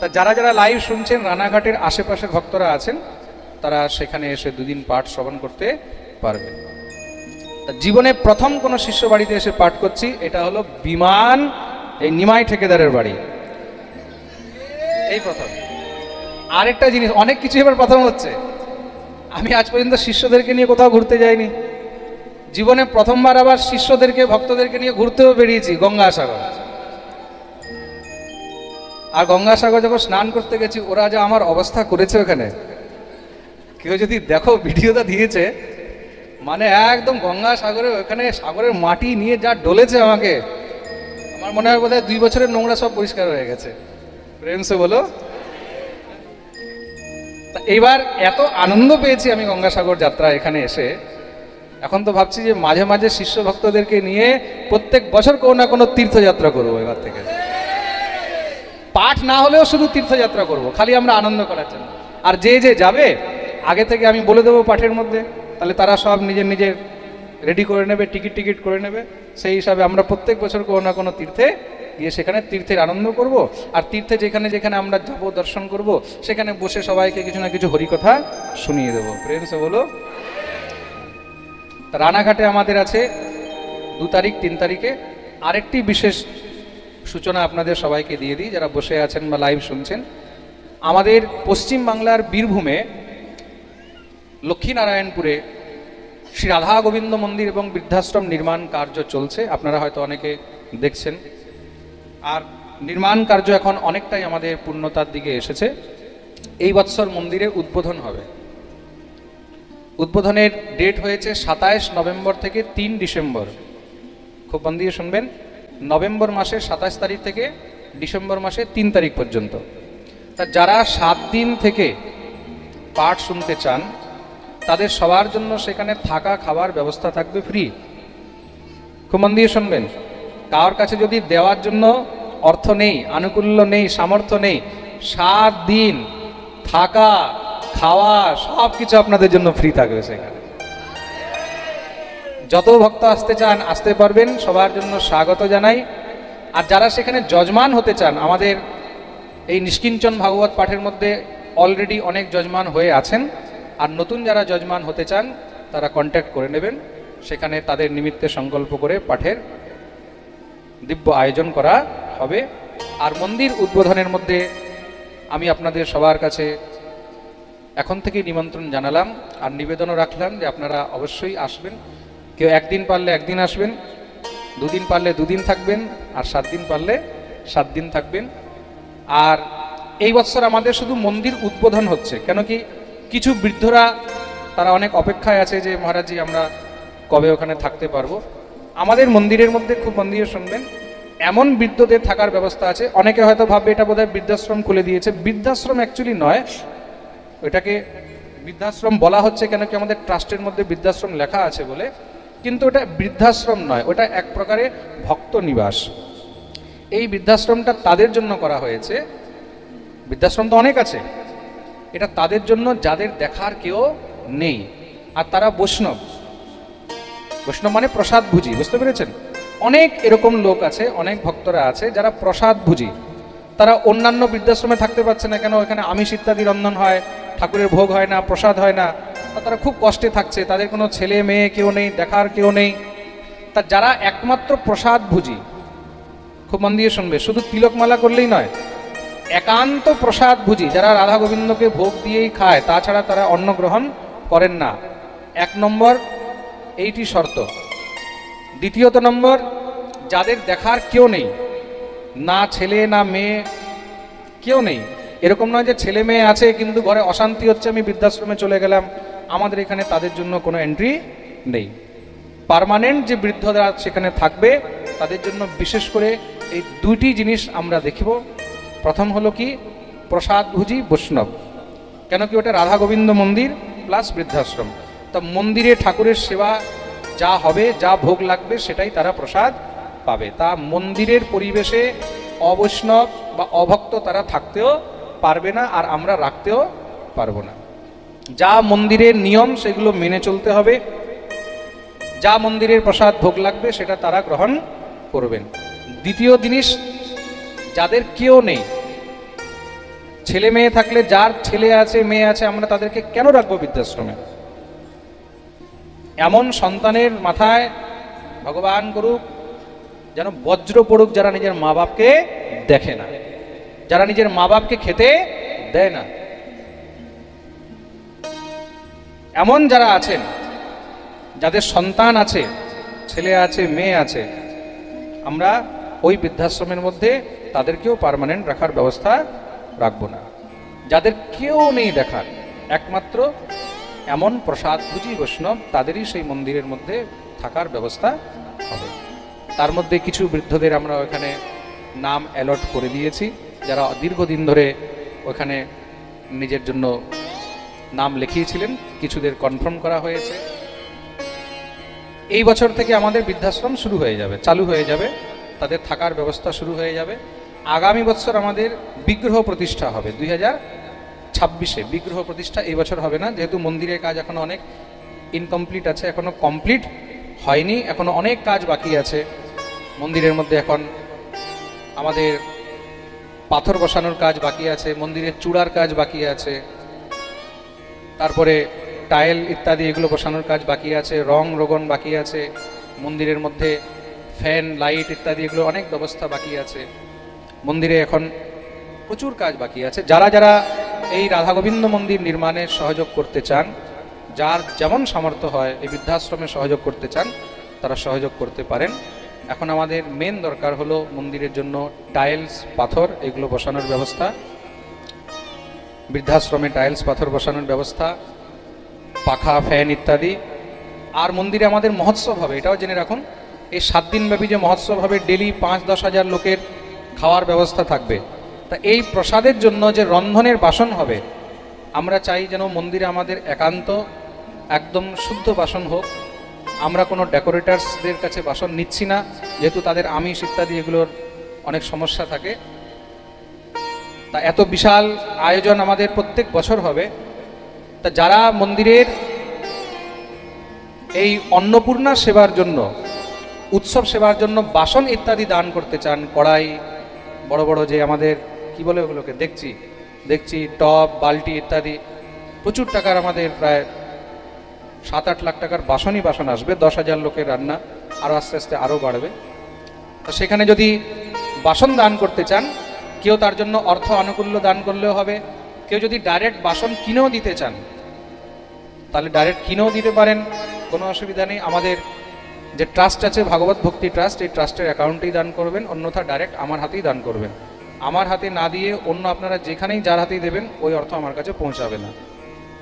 তা যারা যারা লাইভ শুনছেন, রানাঘাটের আশেপাশের ভক্তরা আছেন, তারা সেখানে এসে 2 দিন পাঠ শ্রবণ করতে পারবেন। জীবনে প্রথম কোনো শিষ্য বাড়িতে এসে পাঠ করছি, এটা হলো বিমান, এই নিমাই ঠেকেদারের বাড়ি, এই প্রথম। আরেকটা জিনিস, অনেক কিছু এবার প্রথম হচ্ছে। আমি আজ পর্যন্ত শিষ্যদেরকে নিয়ে কোথাও ঘুরতে যাইনি। জীবনে প্রথমবার আবার শিষ্যদেরকে, ভক্তদেরকে নিয়ে ঘুরতেও বেরিয়েছি গঙ্গাসাগর। আর গঙ্গাসাগর যখন স্নান করতে গেছি, ওরা যা আমার অবস্থা করেছে ওখানে, কেউ যদি দেখো ভিডিওটা দিয়েছে, মানে একদম গঙ্গাসাগরে ওখানে সাগরের মাটি নিয়ে যা ডলেছে আমাকে, আমার মনে হয় বোধহয় 2 বছরের নোংরা সব পরিষ্কার হয়ে গেছে। প্রেম সে বলো। এইবার এত আনন্দ পেয়েছি আমি গঙ্গাসাগর যাত্রা এখানে এসে। এখন তো ভাবছি যে মাঝে মাঝে শিষ্য ভক্তদেরকে নিয়ে প্রত্যেক বছর কোনো না কোনো তীর্থযাত্রা করবো এবার থেকে। পাঠ না হলেও শুধু তীর্থযাত্রা করব, খালি আমরা আনন্দ করার জন্য। আর যে যে যাবে, আগে থেকে আমি বলে দেবো পাঠের মধ্যে, তাহলে তারা সব নিজের নিজের রেডি করে নেবে, টিকিট করে নেবে। সেই হিসাবে আমরা প্রত্যেক বছর কোনো না কোনো তীর্থে গিয়ে সেখানে তীর্থের আনন্দ করব। আর তীর্থে যেখানে যেখানে আমরা যাব, দর্শন করব, সেখানে বসে সবাইকে কিছু না কিছু হরিকথা শুনিয়ে দেবো। প্রেম সে বলো। রানাঘাটে আমাদের আছে 2 তারিখ, 3 তারিখে। আরেকটি বিশেষ সূচনা আপনাদের সবাইকে দিয়ে দিই, যারা বসে আছেন বা লাইভ শুনছেন। আমাদের পশ্চিম বাংলার বীরভূমে লক্ষ্মীনারায়ণপুরে শ্রী রাধা গোবিন্দ মন্দির এবং বৃদ্ধাশ্রম নির্মাণ কার্য চলছে, আপনারা হয়তো অনেকে দেখছেন। আর নির্মাণ কার্য এখন অনেকটাই আমাদের পূর্ণতার দিকে এসেছে। এই বৎসর মন্দিরের উদ্বোধন হবে। উদ্বোধনের ডেট হয়েছে 27 নভেম্বর থেকে 3 ডিসেম্বর। খুব মন দিয়ে শুনবেন, নভেম্বর মাসের 27 তারিখ থেকে ডিসেম্বর মাসের 3 তারিখ পর্যন্ত। তা যারা 7 দিন থেকে পাঠ শুনতে চান, তাদের সবার জন্য সেখানে থাকা খাবার ব্যবস্থা থাকবে ফ্রি। খুব মন দিয়ে শুনবেন, কারোর কাছে যদি দেওয়ার জন্য অর্থ নেই, আনুকূল্য নেই, সামর্থ্য নেই, 7 দিন থাকা খাওয়া সব কিছু আপনাদের জন্য ফ্রি থাকবে সেখানে। যত ভক্ত আসতে চান আসতে পারবেন, সবার জন্য স্বাগত জানাই। আর যারা সেখানে যজমান হতে চান, আমাদের এই নিষ্কিঞ্চন ভাগবত পাঠের মধ্যে অলরেডি অনেক যজমান হয়ে আছেন। আর নতুন যারা যজমান হতে চান, তারা কন্ট্যাক্ট করে নেবেন। সেখানে তাদের নিমিত্তে সংকল্প করে পাঠের দিব্য আয়োজন করা হবে। আর মন্দির উদ্বোধনের মধ্যে আমি আপনাদের সবার কাছে এখন থেকেই নিমন্ত্রণ জানালাম, আর নিবেদনও রাখলাম যে আপনারা অবশ্যই আসবেন। কেউ একদিন পারলে একদিন আসবেন, দুদিন পারলে দুদিন থাকবেন, আর 7 দিন পারলে 7 দিন থাকবেন। আর এই বছর আমাদের শুধু মন্দির উদ্বোধন হচ্ছে, কেন কি কিছু বৃদ্ধরা তারা অনেক অপেক্ষায় আছে যে মহারাজজি আমরা কবে ওখানে থাকতে পারবো। আমাদের মন্দিরের মধ্যে খুব মন দিয়ে শুনবেন, এমন বৃদ্ধদের থাকার ব্যবস্থা আছে। অনেকে হয়তো ভাববে এটা বোধহয় বৃদ্ধাশ্রম খুলে দিয়েছে। বৃদ্ধাশ্রম অ্যাকচুয়ালি নয়, ওইটাকে বৃদ্ধাশ্রম বলা হচ্ছে কেন কি আমাদের ট্রাস্টের মধ্যে বৃদ্ধাশ্রম লেখা আছে বলে, কিন্তু ওটা বৃদ্ধাশ্রম নয়, ওটা এক প্রকারে ভক্ত নিবাস। এই বৃদ্ধাশ্রমটা তাদের জন্য করা হয়েছে, বৃদ্ধাশ্রম তো অনেক আছে, এটা তাদের জন্য যাদের দেখার কেউ নেই, আর তারা বৈষ্ণব। বৈষ্ণব মানে প্রসাদ ভুজি, বুঝতে পেরেছেন? অনেক এরকম লোক আছে, অনেক ভক্তরা আছে যারা প্রসাদ ভুজি। তারা অন্যান্য বৃদ্ধাশ্রমে থাকতে পারছে না, কেন এখানে আমিষ ইত্যাদি রন্ধন হয়, ঠাকুরের ভোগ হয় না, প্রসাদ হয় না, তারা খুব কষ্টে থাকছে, তাদের কোনো ছেলে মেয়ে কেউ নেই, দেখার কেউ নেই। তা যারা একমাত্র প্রসাদ ভুজি, খুব মন দিয়ে শুনবে, শুধু তিলকমালা করলেই নয়, একান্ত প্রসাদ ভুজি, যারা রাধা গোবিন্দকে ভোগ দিয়েই খায়, তাছাড়া তারা অন্ন গ্রহণ করেন না। 1 নম্বর এইটি শর্ত। দ্বিতীয়ত নম্বর, যাদের দেখার কেউ নেই, না ছেলে না মেয়ে, কেউ নেই। এরকম নয় যে ছেলে মেয়ে আছে কিন্তু ঘরে অশান্তি হচ্ছে, আমি বৃদ্ধাশ্রমে চলে গেলাম, আমাদের এখানে তাদের জন্য কোনো এন্ট্রি নেই। পার্মানেন্ট যে বৃদ্ধরা সেখানে থাকবে তাদের জন্য বিশেষ করে এই 2টি জিনিস আমরা দেখব। প্রথম হলো কি, প্রসাদ ভুজি বৈষ্ণব, কেন কি ওটা রাধা গোবিন্দ মন্দির প্লাস বৃদ্ধাশ্রম। তা মন্দিরে ঠাকুরের সেবা যা হবে, যা ভোগ লাগবে সেটাই তারা প্রসাদ পাবে। তা মন্দিরের পরিবেশে অবৈষ্ণব বা অভক্ত তারা থাকতেও পারবে না, আর আমরা রাখতেও পারবো না। যা মন্দিরের নিয়ম সেগুলো মেনে চলতে হবে, যা মন্দিরের প্রসাদ ভোগ লাগবে সেটা তারা গ্রহণ করবেন। দ্বিতীয় জিনিস, যাদের কেউ নেই, ছেলে মেয়ে থাকলে, যার ছেলে আছে মেয়ে আছে, আমরা তাদেরকে কেন রাখবো বৃদ্ধাশ্রমে? এমন সন্তানের মাথায় ভগবান করুক যেন বজ্র পড়ুক, যারা নিজের মা বাপকে দেখে না, যারা নিজের মা বাপকে খেতে দেয় না। এমন যারা আছেন, যাদের সন্তান আছে, ছেলে আছে মেয়ে আছে, আমরা ওই বৃদ্ধাশ্রমের মধ্যে তাদেরকেও পার্মানেন্ট রাখার ব্যবস্থা রাখবো না। যাদের কেউ নেই দেখার, একমাত্র এমন প্রসাদ ভুজি বৈষ্ণব, তাদেরই সেই মন্দিরের মধ্যে থাকার ব্যবস্থা হবে। তার মধ্যে কিছু বৃদ্ধদের আমরা ওখানে নাম অ্যালট করে দিয়েছি, যারা দীর্ঘদিন ধরে ওখানে নিজের জন্য নাম লিখিয়েছিলেন, কিছুদের কনফার্ম করা হয়েছে। এই বছর থেকে আমাদের বৃদ্ধাশ্রম শুরু হয়ে যাবে, চালু হয়ে যাবে, তাদের থাকার ব্যবস্থা শুরু হয়ে যাবে। আগামী বছর আমাদের বিগ্রহ প্রতিষ্ঠা হবে, 2026-এ বিগ্রহ প্রতিষ্ঠা। এই বছর হবে না, যেহেতু মন্দিরের কাজ এখনো অনেক ইনকমপ্লিট আছে, এখনো কমপ্লিট হয়নি, এখনো অনেক কাজ বাকি আছে মন্দিরের মধ্যে। এখন আমাদের পাথর বসানোর কাজ বাকি আছে, মন্দিরের চূড়ার কাজ বাকি আছে, তারপরে টাইল ইত্যাদি এগুলো বসানোর কাজ বাকি আছে, রং রোগন বাকি আছে, মন্দিরের মধ্যে ফ্যান লাইট ইত্যাদি এগুলো অনেক ব্যবস্থা বাকি আছে। মন্দিরে এখন প্রচুর কাজ বাকি আছে। যারা যারা এই রাধা গোবিন্দ মন্দির নির্মাণে সহযোগ করতে চান, যার যেমন সামর্থ্য হয় এই বৃদ্ধাশ্রমে সহযোগ করতে চান, তারা সহযোগ করতে পারেন। এখন আমাদের মেন দরকার হলো মন্দিরের জন্য টাইলস পাথর এগুলো বসানোর ব্যবস্থা, বৃদ্ধাশ্রমে টাইলস পাথর বসানোর ব্যবস্থা, পাখা ফ্যান ইত্যাদি। আর মন্দিরে আমাদের মহোৎসব হবে, এটাও জেনে রাখুন। এই 7 দিনব্যাপী যে মহোৎসব হবে, ডেলি 5-10 হাজার লোকের খাওয়ার ব্যবস্থা থাকবে। তা এই প্রসাদের জন্য যে রন্ধনের বাসন হবে, আমরা চাই যেন মন্দিরে আমাদের একান্ত একদম শুদ্ধ বাসন হোক। আমরা কোনো ডেকোরেটার্সদের কাছে বাসন নিচ্ছি না, যেহেতু তাদের আমিষ ইত্যাদি এগুলোর অনেক সমস্যা থাকে। তা এত বিশাল আয়োজন আমাদের প্রত্যেক বছর হবে। তা যারা মন্দিরের এই অন্নপূর্ণা সেবার জন্য, উৎসব সেবার জন্য বাসন ইত্যাদি দান করতে চান, কড়াই, বড় বড় যে আমাদের কি বলে ওগুলোকে, দেখছি টব বালতি ইত্যাদি, প্রচুর টাকার, আমাদের প্রায় 7-8 লাখ টাকার বাসন আসবে। 10,000 লোকের রান্না, আরও আস্তে আস্তে আরও বাড়বে। তো সেখানে যদি বাসন দান করতে চান, কেউ তার জন্য অর্থ আনুকূল্য দান করলেও হবে, কেউ যদি ডাইরেক্ট বাসন কিনেও দিতে চান তাহলে ডাইরেক্ট কিনেও দিতে পারেন, কোনো অসুবিধা নেই। আমাদের যে ট্রাস্ট আছে ভাগবত ভক্তি ট্রাস্ট, এই ট্রাস্টের অ্যাকাউন্টেই দান করবেন, অন্যথা ডাইরেক্ট আমার হাতেই দান করবেন। আমার হাতে না দিয়ে অন্য আপনারা যেখানেই যার হাতেই দেবেন ওই অর্থ আমার কাছে পৌঁছাবে না,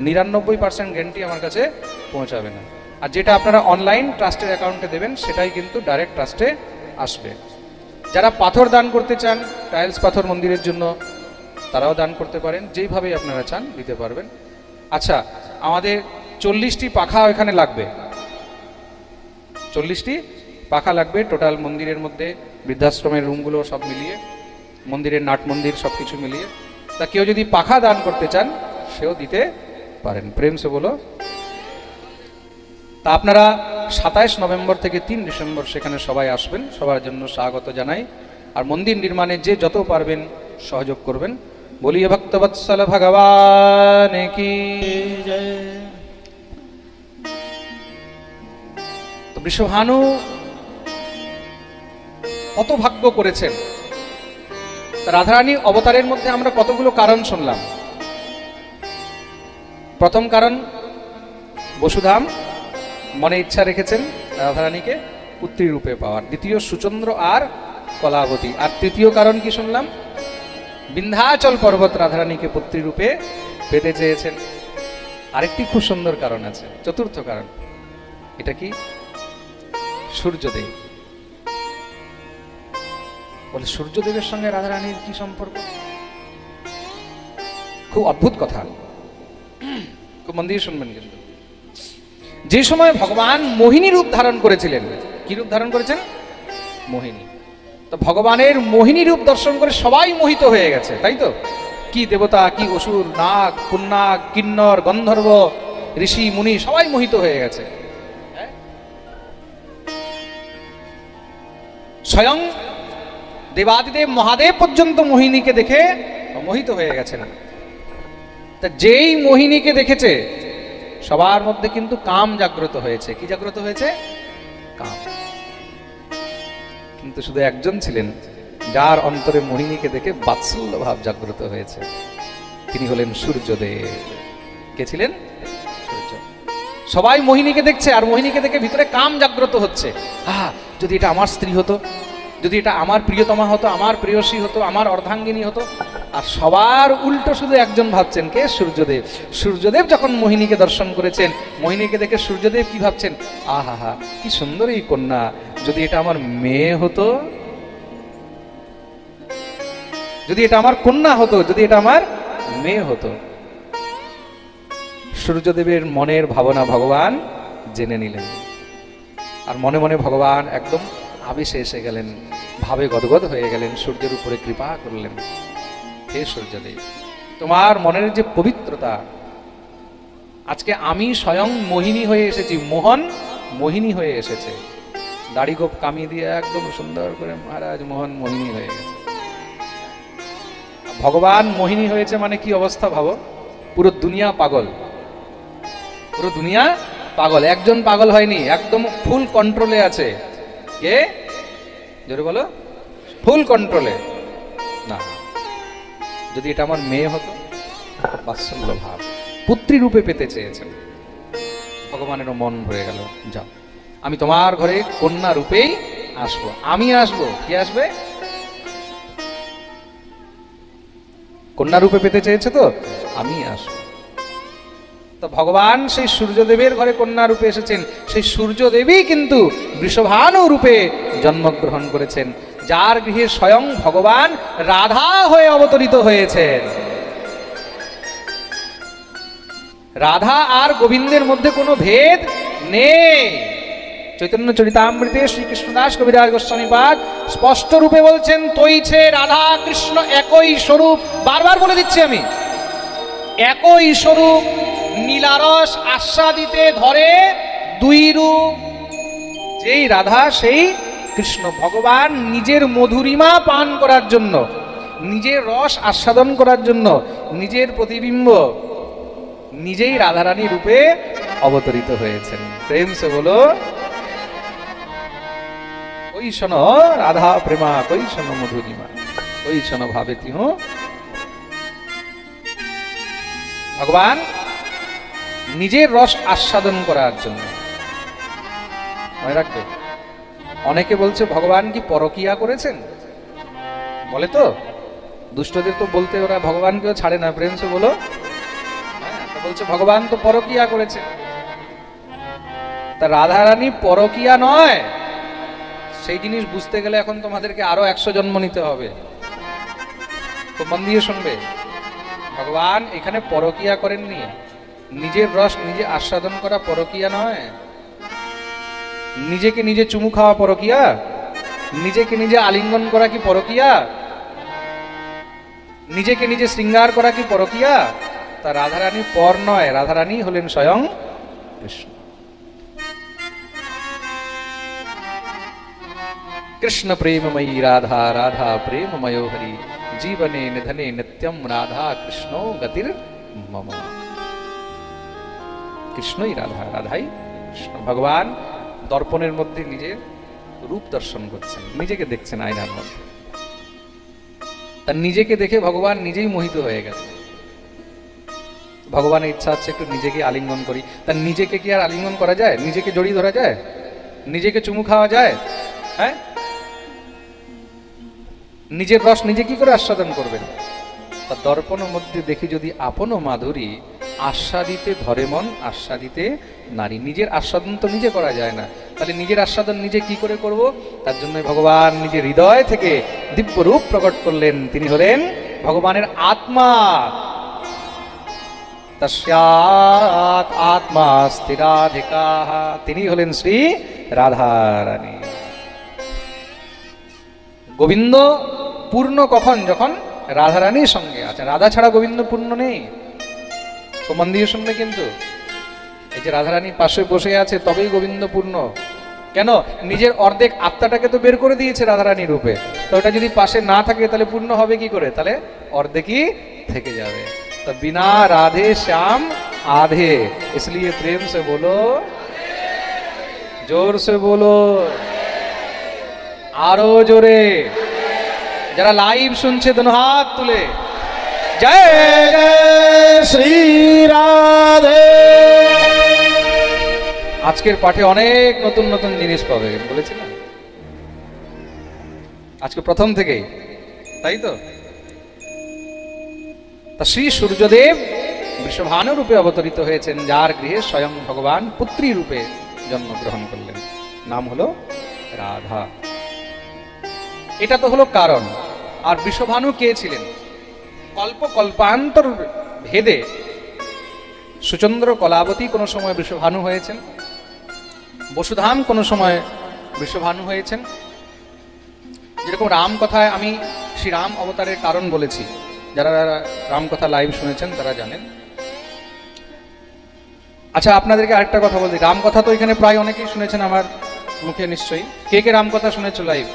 99% গ্যারান্টি আমার কাছে পৌঁছাবে না। আর যেটা আপনারা অনলাইন ট্রাস্টের অ্যাকাউন্টে দেবেন সেটাই কিন্তু ডাইরেক্ট ট্রাস্টে আসবে। যারা পাথর দান করতে চান, টাইলস পাথর মন্দিরের জন্য, তারাও দান করতে পারেন, যেইভাবেই আপনারা চান দিতে পারবেন। আচ্ছা, আমাদের 40টি পাখা এখানে লাগবে, 40টি পাখা লাগবে টোটাল মন্দিরের মধ্যে, বৃদ্ধাশ্রমের রুমগুলো সব মিলিয়ে, মন্দিরের নাট মন্দির সব কিছু মিলিয়ে। তা কেউ যদি পাখা দান করতে চান সেও দিতে পারেন, প্রেম সে বলো। তা আপনারা 27 নভেম্বর থেকে 3 ডিসেম্বর সেখানে সবাই আসবেন, সবার জন্য স্বাগত জানাই। আর মন্দির নির্মাণে যে যত পারবেন সহযোগ করবেন। বলিয়ে ভক্তবৎসল ভগবান কি জয়। তো বৃষভানু কত ভাগ্য করেছেন। রাধারানী অবতারের মধ্যে আমরা কতগুলো কারণ শুনলাম। প্রথম কারণ বসুধাম, মনে ইচ্ছা রেখেছেন রাধারানীকে পুত্রী রূপে পাওয়ার। দ্বিতীয় সুচন্দ্র আর কলাবতী। আর তৃতীয় কারণ কি শুনলাম? বিন্ধ্যাচল পর্বত রাধারানীকে পুত্রী রূপে পেতে চেয়েছেন। আরেকটি খুব সুন্দর কারণ আছে, চতুর্থ কারণ। এটা কি? সূর্যদেব। বলে সূর্যদেবের সঙ্গে রাধারানীর কি সম্পর্ক? খুব অদ্ভুত কথা, খুব মন দিয়ে শুনবেন। কিন্তু যে সময় ভগবান মোহিনী রূপ ধারণ করেছিলেন, কি রূপ ধারণ করেছেন? মোহিনী। তো ভগবানের মোহিনী রূপ দর্শন করে সবাই মোহিত হয়ে গেছে, তাই তো? কি দেবতা, কি অসুর, নাগ, পুণ্যাগ, কিন্নর, গন্ধর্ব, ঋষি মুনি সবাই মোহিত হয়ে গেছে। স্বয়ং দেবাদিদেব মহাদেব পর্যন্ত মোহিনীকে দেখে মোহিত হয়ে গেছেন। তা যেই মোহিনীকে দেখেছে সবার মধ্যে কিন্তু কাম জাগ্রত হয়েছে। কি জাগ্রত হয়েছে? কাম। কিন্তু শুধু একজন ছিলেন যার অন্তরে মোহিনীকে দেখে বাৎসল্য ভাব জাগ্রত হয়েছে, তিনি হলেন সূর্যদেব। কে ছিলেন? সূর্য। সবাই মোহিনীকে দেখছে আর মোহিনীকে দেখে ভিতরে কাম জাগ্রত হচ্ছে। আহা, যদি এটা আমার স্ত্রী হতো, যদি এটা আমার প্রিয়তমা হতো, আমার প্রেয়সী হতো, আমার অর্ধাঙ্গিনী হতো। আর সবার উল্টো শুধু একজন ভাবছেন, কে? সূর্যদেব। সূর্যদেব যখন মোহিনীকে দর্শন করেছেন, মোহিনীকে দেখে সূর্যদেব কি ভাবছেন? আহা হা, কি সুন্দর এই কন্যা, যদি এটা আমার মেয়ে হতো, যদি এটা আমার কন্যা হতো, যদি এটা আমার মেয়ে হতো। সূর্যদেবের মনের ভাবনা ভগবান জেনে নিলেন। আর মনে মনে ভগবান একদম আবেশে এসে গেলেন, ভাবে গদগদ হয়ে গেলেন, সূর্যের উপরে কৃপা করলেন। হে সূর্যদেব, তোমার মনের যে পবিত্রতা, আজকে আমি স্বয়ং মোহিনী হয়ে এসেছি, মোহন মোহিনী হয়ে এসেছে। দাড়ি গোপ কামিয়ে দিয়ে একদম সুন্দর করে মহারাজ মোহন মোহিনী হয়ে গেছে। ভগবান মোহিনী হয়েছে মানে কি অবস্থা ভাবো? পুরো দুনিয়া পাগল, পুরো দুনিয়া পাগল। একজন পাগল হয়নি, একদম ফুল কন্ট্রোলে আছে। কে? জোরে বলো। ফুল কন্ট্রোলে। না, যদি এটা আমার মেয়ে হতো, বাৎসল্য ভাব, পুত্রী রূপে পেতে চেয়েছেন। ভগবানেরও মন ভরে গেল, যাও, আমি তোমার ঘরে কন্যা রূপেই আসবো। আমি আসবো। কে আসবে? কন্যা রূপে পেতে চেয়েছে তো, আমি আসবো। তো ভগবান সেই সূর্যদেবের ঘরে কন্যা রূপে এসেছেন। সেই সূর্যদেবী কিন্তু বৃষভানু রূপে জন্মগ্রহণ করেছেন, যার গৃহে স্বয়ং ভগবান রাধা হয়ে অবতরিত হয়েছেন। রাধা আর গোবিন্দের মধ্যে কোনো ভেদ নেই। চৈতন্য চরিতামৃতে শ্রীকৃষ্ণদাস কবিরাজ গোস্বামী পাদ স্পষ্ট রূপে বলছেন, তৈছে রাধা কৃষ্ণ একই স্বরূপ। বারবার বলে দিচ্ছি আমি, একই স্বরূপ। নীলারস আস্বাদিতে ধরে দুই রূপ। যেই রাধা সেই কৃষ্ণ। ভগবান নিজের মধুরিমা পান করার জন্য, নিজের রস আস্বাদন করার জন্য নিজের প্রতিবিম্ব নিজেই রাধারানী রূপে অবতরিত হয়েছেন। প্রেম সে বলো। ওই শোনো রাধা প্রেমা, ওই শোনো মধুরিমা, ওই শোনো ভাবে তিহ। ভগবান নিজের রস আস্বাদন করার জন্য। মনে রাখবে, অনেকে বলছে ভগবান কি পরকিয়া করেছেন, বলে তো দুষ্টদের তো বলতে ওরা ভগবানকেও ছাড়ে না, প্রেম সে বলো। তো বলছে ভগবান তো পরকিয়া করেছে। তা রাধারানী পরকিয়া নয়, সেই জিনিস বুঝতে গেলে এখন তোমাদেরকে আরো 100 জন্ম নিতে হবে। তো মন দিয়ে শুনবে, ভগবান এখানে পরকিয়া করেননি। নিজের রস নিজে আস্বাদন করা পরকিয়া নয়। নিজেকে নিজে চুমু খাওয়া পরকিয়া, নিজেকে নিজে আলিঙ্গন করা কি পরকিয়া, নিজেকে নিজে শৃঙ্গার করা কি পরকিয়া? তা রাধারানী পর নয়, রাধারানী হলেন স্বয়ং কৃষ্ণ। কৃষ্ণ প্রেমময়ী রাধা, রাধা প্রেমময়ো হরি, জীবনে নিধনে নিত্যম রাধা কৃষ্ণ গতির মম। কৃষ্ণই রাধা, রাধাই কৃষ্ণ। ভগবান দর্পণের মধ্যে নিজের রূপ দর্শন করছেন, নিজেকে দেখছেন আয়নার মধ্যে। তার নিজেকে দেখে ভগবান নিজেই মোহিত হয়ে গেছেন। ভগবানের ইচ্ছা হচ্ছে একটু নিজেকে আলিঙ্গন করি। তার নিজেকে কি আর আলিঙ্গন করা যায়? নিজেকে জড়িয়ে ধরা যায়? নিজেকে চুমু খাওয়া যায়? হ্যাঁ, নিজের রস নিজে কি করে আস্বাদন করবেন? তার দর্পণের মধ্যে দেখি যদি আপন মাধুরী, আস্বাদিতে ধরে মন, আস্বাদিতে নারী। নিজের আস্বাদন তো নিজে করা যায় না, তাহলে নিজের আস্বাদন নিজে কি করে করব? তার জন্য ভগবান নিজের হৃদয় থেকে দিব্য রূপ প্রকট করলেন। তিনি হলেন ভগবানের আত্মা। তস্যাৎ আত্মা স্থিরাধিকাঃ, তিনি হলেন শ্রী রাধা রানী। গোবিন্দ পূর্ণ কখন? যখন রাধারানীর সঙ্গে আছে। রাধা ছাড়া গোবিন্দ পূর্ণ নেই। তো মন দিয়ে শুনবে কিন্তু, এই যে রাধারানী পাশে বসে আছে তবেই গোবিন্দ পূর্ণ। কেন? নিজের অর্ধেক আত্মাটাকে তো বের করে দিয়েছে রাধারানী রূপে। তো ওটা যদি পাশে না থাকে তাহলে পূর্ণ হবে কি করে? তাহলে অর্ধেকই থেকে যাবে। তো বিনা রাধে শ্যাম आधे, इसलिए प्रेम से बोलो, जोर से बोलो, আরো জোরে। যারা লাইভ শুনছে दोनों हाथ তুলে জয় জয় শ্রী রাধে। আজকের পাঠে অনেক নতুন নতুন জিনিস পাবে, বলেছি না আজকে প্রথম থেকেই, তাই তো? তা শ্রী সূর্যদেব বৃষভানু রূপে অবতরিত হয়েছেন, যার গৃহে স্বয়ং ভগবান পুত্রী রূপে জন্মগ্রহণ করলেন। নাম হলো রাধা। এটা তো হলো কারণ। আর বৃষভানু কে ছিলেন? কল্প কল্পান্তর ভেদে সুচন্দ্র কলাবতী কোনো সময় বৃষভানু হয়েছেন, বসুধাম কোনো সময় বৃষভানু হয়েছেন। যেরকম রাম কথায় আমি শ্রী রাম অবতারের কারণ বলেছি, যারা রাম কথা লাইভ শুনেছেন তারা জানেন। আচ্ছা, আপনাদেরকে আরেকটা কথা বলছি, রাম কথা তো এখানে প্রায় অনেকেই শুনেছেন আমার মুখে নিশ্চয়ই। কে কে রাম কথা শুনেছো লাইভ?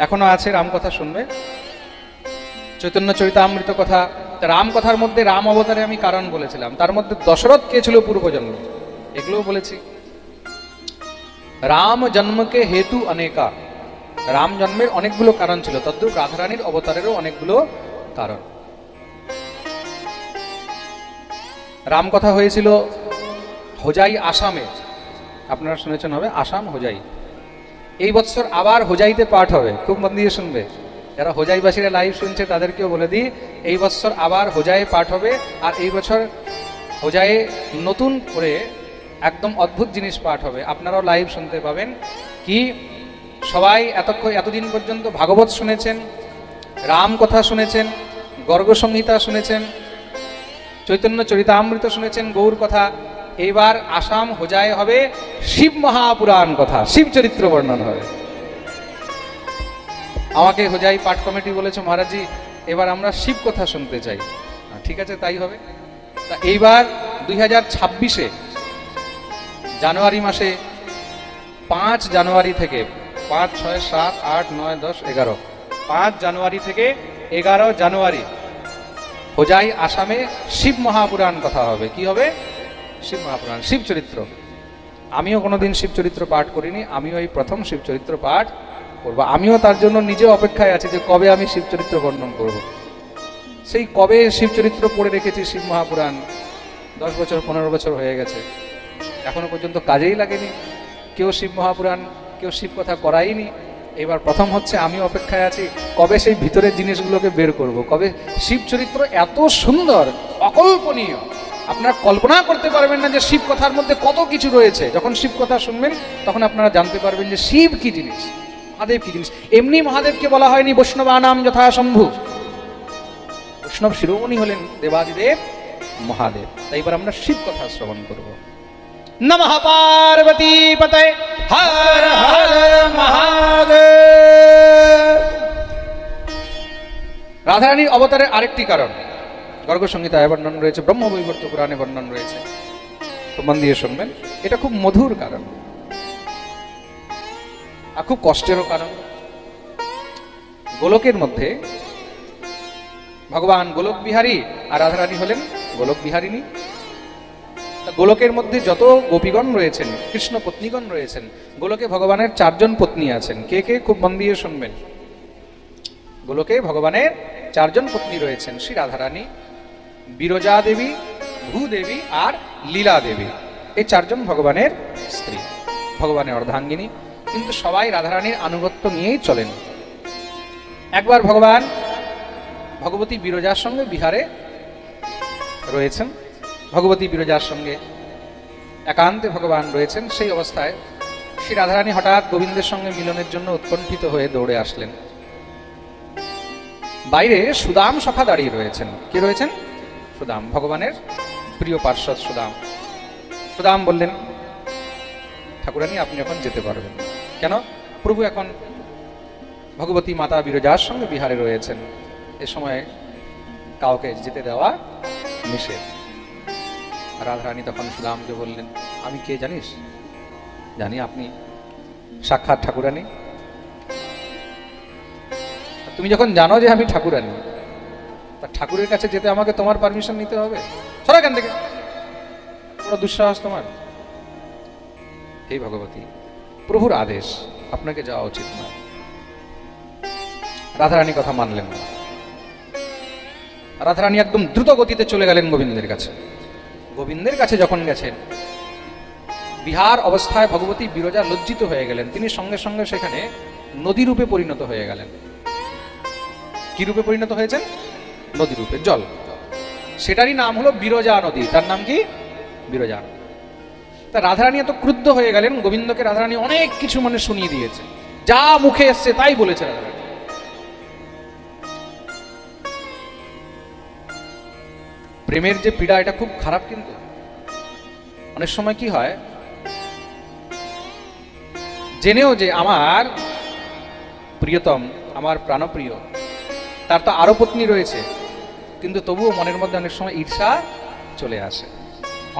এখনো আছে রাম কথা শুনবে? চৈতন্য চরিতামৃত কথা, রাম কথার মধ্যে রাম অবতারে আমি কারণ বলেছিলাম, তার মধ্যে দশরথ কে ছিল পূর্বজন্ম, এগুলোও বলেছি। রাম জন্মকে হেতু অনেকা, রাম জন্মের অনেকগুলো কারণ ছিল, তদ্রূপ রাধারানীর অবতারেরও অনেকগুলো কারণ। রাম কথা হয়েছিল হোজাই আসামে, আপনারা শুনেছেন হবে, আসাম হোজাই। এই বছর আবার হোজাইতে পাঠ হবে, খুব মন দিয়ে শুনবে। যারা হোজাইবাসীরা লাইভ শুনছে তাদেরকেও বলে দিই, এই বছর আবার হোজাইয়ে পাঠ হবে। আর এই বছর হোজাইয়ে নতুন করে একদম অদ্ভুত জিনিস পাঠ হবে, আপনারাও লাইভ শুনতে পাবেন। কি সবাই এতদিন পর্যন্ত ভাগবত শুনেছেন, রাম কথা শুনেছেন, গর্গ সংহিতা শুনেছেন, চৈতন্য চরিতামৃত শুনেছেন, গৌর কথা। এইবার আসাম হোজায় হবে শিব মহাপুরাণ কথা, শিব চরিত্র বর্ণন হবে। আমাকে হোজাই পাঠ কমিটি বলেছে, মহারাজজি এবার আমরা শিব কথা শুনতে চাই। ঠিক আছে, তাই হবে। তা এইবার 2026-এ জানুয়ারি মাসে 5 জানুয়ারি থেকে 5, 6, 7, 8, 9, 10, 11, 5 জানুয়ারি থেকে 11 জানুয়ারি হোজাই আসামে শিব মহাপুরাণ কথা হবে। কি হবে? শিব মহাপুরাণ, শিব চরিত্র। আমিও কোনোদিন শিব চরিত্র পাঠ করিনি, আমিও এই প্রথম শিব চরিত্র পাঠ করব। আমিও তার জন্য নিজে অপেক্ষায় আছি যে কবে আমি শিব চরিত্র বর্ণন করব। সেই কবে শিব চরিত্র পড়ে রেখেছি, শিব মহাপুরাণ, 10 বছর 15 বছর হয়ে গেছে, এখনো পর্যন্ত কাজেই লাগেনি। কেউ শিব মহাপুরাণ, কেউ শিব কথা করাইনি। এবার প্রথম হচ্ছে আমি অপেক্ষায় আছি কবে সেই ভিতরের জিনিসগুলোকে বের করব, কবে শিব চরিত্র এত সুন্দর, অকল্পনীয়, আপনারা কল্পনা করতে পারবেন না যে শিব কথার মধ্যে কত কিছু রয়েছে। যখন শিব কথা শুনবেন তখন আপনারা জানতে পারবেন যে শিব কি জিনিস, মহাদেব কি জিনিস। এমনি মহাদেবকে বলা হয়নি বৈষ্ণবানাম যথাসম্ভু, বৈষ্ণব শিরোমণি হলেন দেবাদিদেব মহাদেব। তাই এবার আমরা শিব কথা শ্রবণ করব। নমঃ পার্বতী পতয়ে হর হর মহাদেব। রাধারানীর অবতারের আরেকটি কারণ গর্গ সংহিতায় বর্ণন রয়েছে, ব্রহ্মবৈবর্ত পুরাণে বর্ণন রয়েছে, তো মন দিয়ে শুনবেন। এটা খুব মধুর কারণ আর খুব কষ্টেরও কারণ। গোলকের মধ্যে ভগবান গোলক বিহারী আর রাধারানী হলেন গোলক বিহারিণী। গোলকের মধ্যে যত গোপীগণ রয়েছেন, কৃষ্ণ পত্নীগণ রয়েছেন, গোলকে ভগবানের 4 জন পত্নী আছেন। কে কে? খুব মন দিয়ে শুনবেন। গোলকে ভগবানের 4 জন পত্নী রয়েছেন, শ্রী রাধারানী, বিরজা দেবী, ভূদেবী আর লীলা দেবী। এই 4 জন ভগবানের স্ত্রী, ভগবানের অর্ধাঙ্গিনী, কিন্তু সবাই রাধারানীর আনুগত্য নিয়েই চলেন। একবার ভগবান ভগবতী বিরজার সঙ্গে বিহারে রয়েছেন, ভগবতী বিরজার সঙ্গে একান্তে ভগবান রয়েছেন। সেই অবস্থায় শ্রী রাধারানী হঠাৎ গোবিন্দের সঙ্গে মিলনের জন্য উৎকণ্ঠিত হয়ে দৌড়ে আসলেন। বাইরে সুদাম সখা দাঁড়িয়ে রয়েছেন। কে রয়েছেন? সুদাম, ভগবানের প্রিয় পার্ষদ সুদাম। সুদাম বললেন, ঠাকুরানী আপনি এখন যেতে পারবেন। কেন? প্রভু এখন ভগবতী মাতা বিরজার সঙ্গে বিহারে রয়েছেন, এ সময় কাউকে যেতে দেওয়া নিষেধ। রাধারানী তখন সুদামকে বললেন, আমি কে জানিস? জানি, আপনি সাক্ষাৎ ঠাকুরানী। তুমি যখন জানো যে আমি ঠাকুরানী, তা ঠাকুরের কাছে যেতে আমাকে তোমার পারমিশন নিতে হবে? সরো এখান থেকে, বড় দুঃসাহস তোমার। হে ভগবতী, প্রভুর আদেশ, আপনাকে যাওয়া উচিত নয়। রাধারানী কথা মানলেন না। রাধারানী একদম দ্রুত গতিতে চলে গেলেন গোবিন্দের কাছে। গোবিন্দের কাছে যখন গেছেন, বিহার অবস্থায় ভগবতী বিরজা লজ্জিত হয়ে গেলেন। তিনি সঙ্গে সঙ্গে সেখানে নদী রূপে পরিণত হয়ে গেলেন। কি রূপে পরিণত হয়েছেন? নদী রূপে, জল। সেটারই নাম হলো বিরজা নদী। তার নাম কি? বিরজা। তা রাধারানী এত ক্রুদ্ধ হয়ে গেলেন, গোবিন্দকে রাধারানী অনেক কিছু মানে শুনিয়ে দিয়েছে, যা মুখে এসছে তাই বলেছে রাধারানী। প্রেমের যে পীড়া, এটা খুব খারাপ। কিন্তু অনেক সময় কি হয়, জেনেও যে আমার প্রিয়তম, আমার প্রাণপ্রিয়, তার তো আরো পত্নী রয়েছে, কিন্তু তবুও মনের মধ্যে অনেক সময় ঈর্ষা চলে আসে।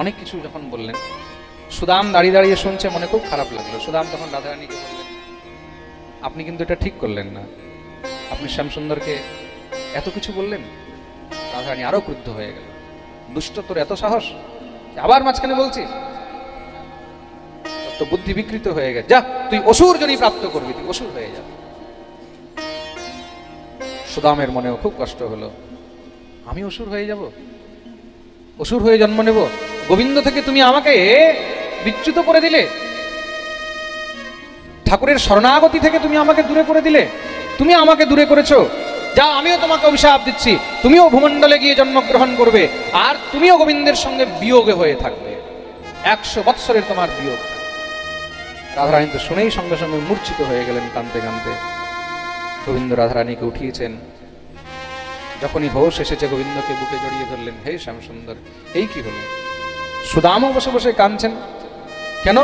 অনেক কিছু যখন বললেন, সুদাম দাঁড়িয়ে দাঁড়িয়ে শুনছে, মনে খুব খারাপ লাগলো। সুদাম তখন রাধারানীকে বললেন, আপনি কিন্তু এটা ঠিক করলেন না, আপনি শ্যামসুন্দরকে এত কিছু বললেন। রাধারানী আরো ক্রুদ্ধ হয়ে গেল, দুষ্ট, তোর এত সাহস, আবার মাঝখানে বলছিস? তো বুদ্ধি বিকৃত হয়ে গেছে, যা তুই অসুর জনি প্রাপ্ত করবি, তুই অসুর হয়ে যা। সুদামের মনেও খুব কষ্ট হলো, আমি অসুর হয়ে যাব, অসুর হয়ে জন্ম নেব? গোবিন্দ থেকে তুমি আমাকে বিচ্যুত করে দিলে, ঠাকুরের শরণাগতি থেকে তুমি আমাকে দূরে করে দিলে, তুমি আমাকে দূরে করেছো। যা, আমিও তোমাকে অভিশাপ দিচ্ছি, তুমিও ভূমণ্ডলে গিয়ে জন্মগ্রহণ করবে, আর তুমিও গোবিন্দের সঙ্গে বিয়োগে হয়ে থাকবে, 100 বৎসরের তোমার বিয়োগ। রাধারানী তো শুনেই সঙ্গে সঙ্গে মূর্ছিত হয়ে গেলেন কাঁদতে কাঁদতে। গোবিন্দ রাধারানীকে উঠিয়েছেন। যখনই হোশ এসেছে, গোবিন্দকে বুকে জড়িয়ে ধরলেন, হে শ্যামসুন্দর, এই কি হলো? সুদামও বসে বসে কাঁদছেন। কেন?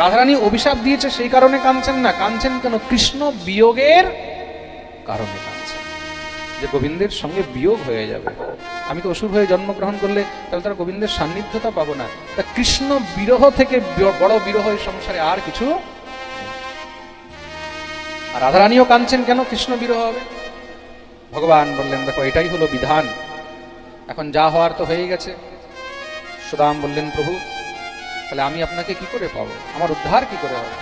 রাধারানী অভিশাপ দিয়েছে সেই কারণে কাঁদছেন না। কাঁদছেন কেন? কৃষ্ণ বিয়োগের কারণে কাঁদছেন, যে গোবিন্দের সঙ্গে বিয়োগ হয়ে যাবে। আমি তো অসুর হয়ে জন্মগ্রহণ করলে তাহলে তার গোবিন্দের সান্নিধ্যতা পাবো না। তা কৃষ্ণ বিরহ থেকে বড় বিরহ এই সংসারে আর কিছু। আর রাধারানীও কাঁদছেন কেন? কৃষ্ণ বিরহ হবে। ভগবান বললেন, দেখো এটাই হলো বিধান, এখন যা হওয়ার তো হয়ে গেছে। সুদাম বললেন, প্রভু তাহলে আমি আপনাকে কি করে পাবো, আমার উদ্ধার কি করে হবে?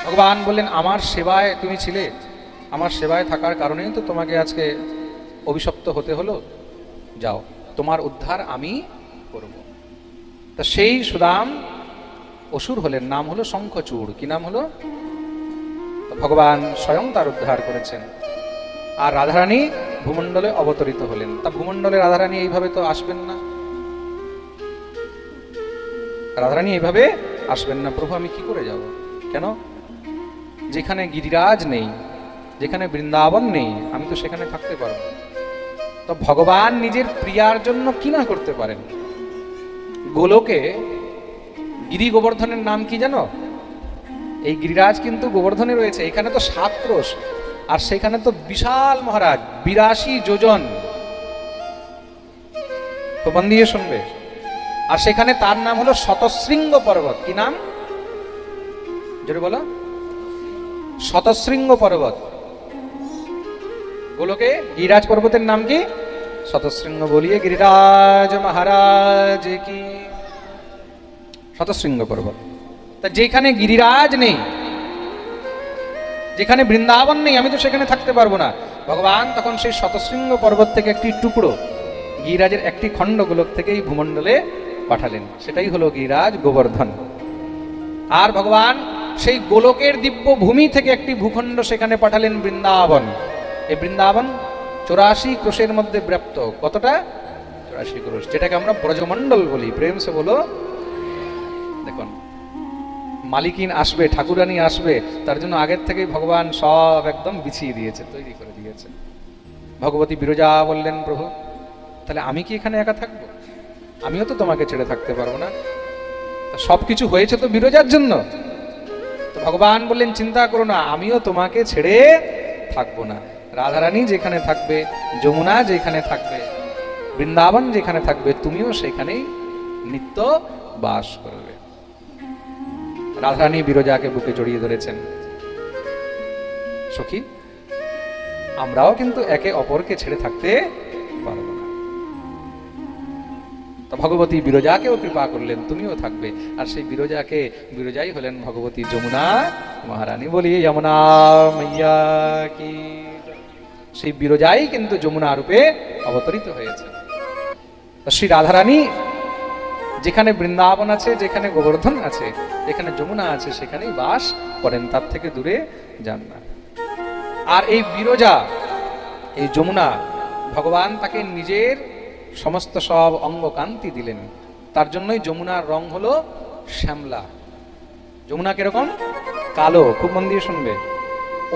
ভগবান বললেন, আমার সেবায় তুমি ছিলে, আমার সেবায় থাকার কারণেই তো তোমাকে আজকে অভিশপ্ত হতে হলো, যাও তোমার উদ্ধার আমি করব। তা সেই সুদাম অসুর হলেন, নাম হলো শঙ্খচূড়। কি নাম হলো? ভগবান স্বয়ং তার উদ্ধার করেছেন। আর রাধারানী ভূমণ্ডলে অবতরিত হলেন। তা ভূমণ্ডলে রাধারানী এইভাবে তো আসবেন না, রাধারানী এইভাবে আসবেন না। প্রভু আমি কি করে যাব? কেন? যেখানে গিরিরাজ নেই, যেখানে বৃন্দাবন নেই, আমি তো সেখানে থাকতে পারবো। তো ভগবান নিজের প্রিয়ার জন্য কি না করতে পারেন। গোলকে গিরি গোবর্ধনের নাম কি জানো? এই গিরিরাজ কিন্তু গোবর্ধনে রয়েছে। এখানে তো 7 ক্রোশ, আর সেখানে তো বিশাল মহারাজ 82 যোজন। তো মন দিয়ে শুনবে। আর সেখানে তার নাম হলো শতশৃঙ্গ পর্বত। কি নাম? জোরে বলো। শতশৃঙ্গ পর্বত। গোলকে গিরিরাজ পর্বতের নাম কি? শতশৃঙ্গ। বলিয়ে গিরিরাজ মহারাজ কি। শতশৃঙ্গ পর্বত। তা যেখানে গিরিরাজ নেই, যেখানে বৃন্দাবন নেই, আমি তো সেখানে থাকতে পারবো না। ভগবান তখন সেই শতশৃঙ্গ পর্বত থেকে একটি টুকরো, গিরিরাজের একটি খণ্ড গোলক থেকেই ভূমণ্ডলে পাঠালেন। সেটাই হলো গিরিরাজ গোবর্ধন। আর ভগবান সেই গোলকের দিব্য ভূমি থেকে একটি ভূখণ্ড সেখানে পাঠালেন বৃন্দাবন। এই বৃন্দাবন 84 ক্রোশের মধ্যে ব্যাপ্ত। কতটা? 84 ক্রোশ, যেটাকে আমরা ব্রজমণ্ডল বলি। প্রেম সে বলো। দেখুন, মালিকিন আসবে, ঠাকুরানী আসবে, তার জন্য আগের থেকেই ভগবান সব একদম বিছিয়ে দিয়েছে, তৈরি করে দিয়েছে। ভগবতী বিরজা বললেন, প্রভু তাহলে আমি কি এখানে একা থাকবো? আমিও তো তোমাকে ছেড়ে থাকতে পারবো না। সবকিছু হয়েছে তো বিরজার জন্য। তো ভগবান বললেন, চিন্তা করো না, আমিও তোমাকে ছেড়ে থাকবো না। রাধারানী যেখানে থাকবে, যমুনা যেখানে থাকবে, বৃন্দাবন যেখানে থাকবে, তুমিও সেখানেই নিত্য বাস করবে। রাধারানী বিরজাকে বুকে জড়িয়ে ধরেছেন। সখী, আমরাও কিন্তু একে অপরকে ছেড়ে থাকতে পারবো না। তো ভগবতী বিরজাকেও কৃপা করলেন, তুমিও থাকবে। আর সেই বিরজাই হলেন ভগবতী যমুনা মহারানী। বলি যমুনা মাইয়া কি। সেই বিরজাই কিন্তু যমুনা রূপে অবতরিত হয়েছে। শ্রী রাধারানী যেখানে বৃন্দাবন আছে, যেখানে গোবর্ধন আছে, যেখানে যমুনা আছে, সেখানেই বাস করেন, তার থেকে দূরে যান না। আর এই বিরজা, এই যমুনা, ভগবান তাকে নিজের সমস্ত সব অঙ্গ কান্তি দিলেন। তার জন্যই যমুনার রং হলো শ্যামলা। যমুনা কিরকম? কালো। খুব মন দিয়ে শুনবে।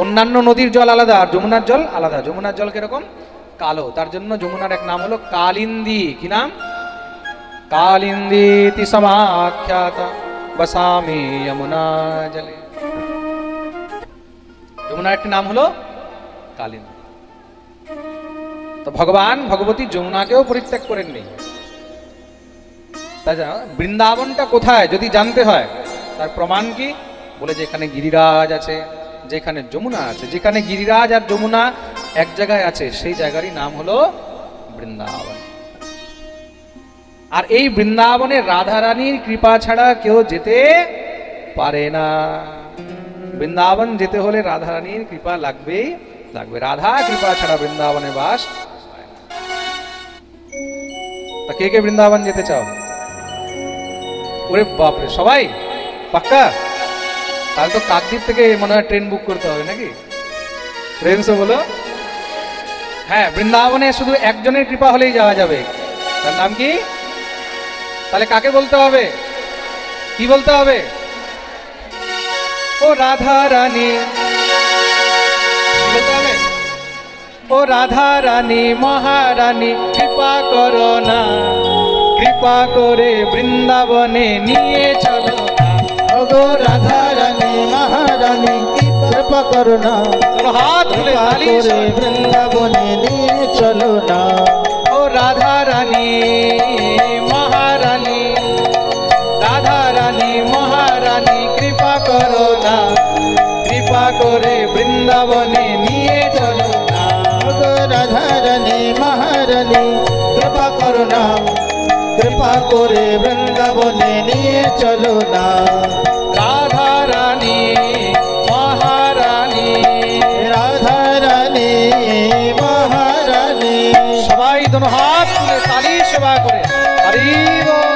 অন্যান্য নদীর জল আলাদা আর যমুনার জল আলাদা। যমুনার জল কিরকম? কালো। তার জন্য যমুনার এক নাম হলো কালিন্দী। কি নাম? কালিন্দীতি সমাখ্যাত বসামি যমুনা জলে। যমুনার একটি নাম হলো কালিন্দী। তো ভগবান ভগবতী যমুনাকেও পরিত্যাগ করেননি। তাই বৃন্দাবনটা কোথায় যদি জানতে হয়, তার প্রমাণ কি? বলে যেখানে গিরিরাজ আছে, যেখানে যমুনা আছে, যেখানে গিরিরাজ আর যমুনা এক জায়গায় আছে, সেই জায়গারই নাম হলো বৃন্দাবন। আর এই বৃন্দাবনে রাধারানীর কৃপা ছাড়া কেউ যেতে পারে না। বৃন্দাবন যেতে হলে রাধারানীর কৃপা লাগবেই লাগবে। রাধা কৃপা ছাড়া বৃন্দাবনে বাস। তা কে কে বৃন্দাবন যেতে চাও? ওরে বাপরে, সবাই পাক্কা? তাহলে তো কাকদ্বীপ থেকে মনে হয় ট্রেন বুক করতে হবে নাকি? ট্রেন সে বলো। হ্যাঁ, বৃন্দাবনে শুধু একজনের কৃপা হলেই যাওয়া যাবে। তার নাম কি? তাহলে কাকে বলতে হবে? কি বলতে হবে? ও রাধা রানী। বলতে হবে, ও রাধা রানী মহারানী কৃপা করো না, কৃপা করে বৃন্দাবনে নিয়ে চলো না। ও গো রাধা রানী মহারানী কৃপা করো না, হাত তুলে বৃন্দাবনে নিয়ে চলো না। ও রাধা রানী মহারানী, রাধা রানী মহারানী কৃপা করো না, কৃপা করে বৃন্দাবনে নিয়ে চলো না। রাধা রানী মহারানী কৃপা করো না, কৃপা করে বৃন্দাবনে নিয়ে চলো না। রাধা রানী মহারানী, রাধা রানী মহারানী दोनों हाथ तुले ताली सेवा करे हरि बोल।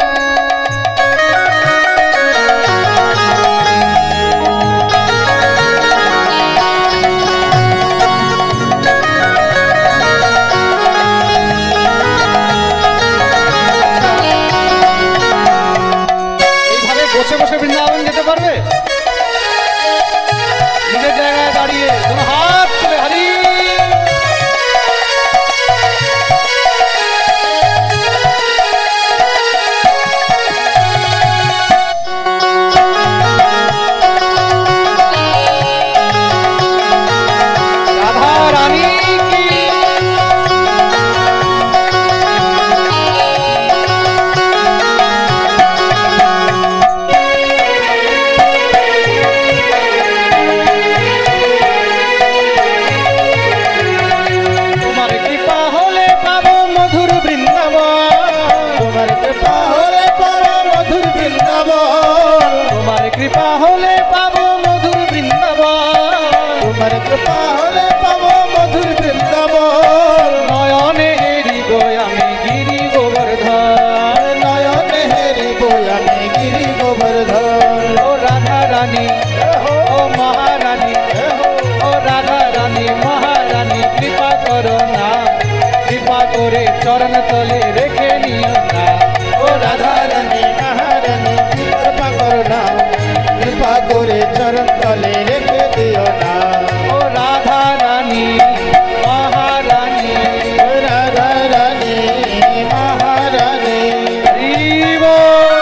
এইভাবে বসে বসে বৃন্দাবন যেতে পারবে? নিজের জায়গায় দাঁড়িয়ে दोनों हाथ তুলে हरि। कृपा होले पाबो मधुर वृंदावन, तुम्हारे कृपा होले पाबो मधुर वृंदावन। नयने हेरिब आमी गिरि गोवर्धन, नयने हेरिब आमी गिरि गोवर्धन। ओ राधा रानी ओ महारानी, ओ राधा रानी महारानी कृपा करो ना, कृपा करे चरण तले रेखे नियो ना। ओ राधा रानी महारानी कृपा करो ना, कृपा करे चरण तले रेखे दियो ना। ओ राधा रानी महारानी, राधा रानी महारानी हरि बोल।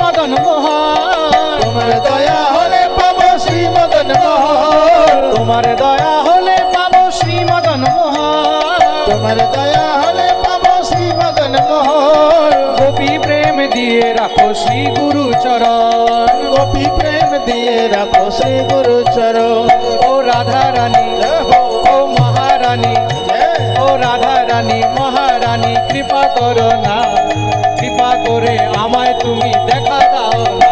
मदन मोहन, तुम्हारे दया होले पाबो श्री मदन मोहन, तुम्हारे दया होले पाबो श्री मदन मोहन, तुम्हारे दया होले पाबो श्री मदन मोहन। गोपी प्रेम दिए रखो श्री गुरु चरण, गोपी प्रेम दिए रखो श्री गुरु चरण। ओ राधा रानी ओ महारानी, ओ राधा रानी महारानी कृपा करो ना, कृपा करे आमाय तुमी देखा दाओ ना।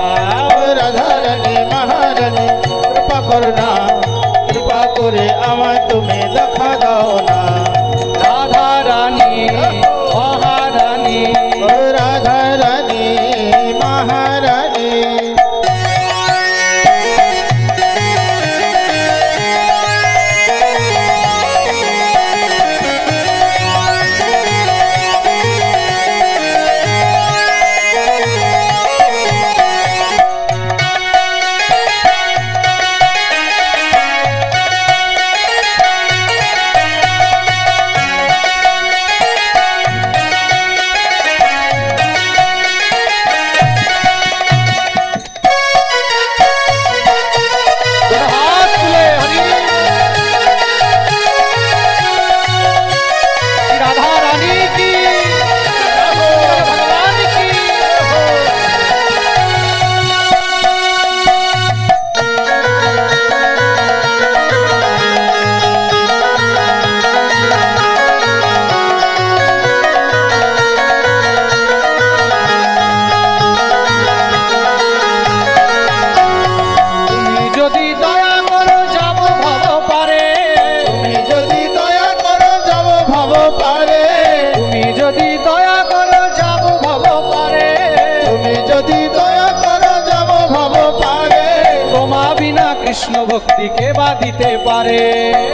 राधा रानी महारानी कृपा करो ना, कृपा करे आमाय तुमी देखा दाओ ना। राधा रानी महारानी, राधा रानी महारानी कृष्ण भक्ति के बाधिते पारे,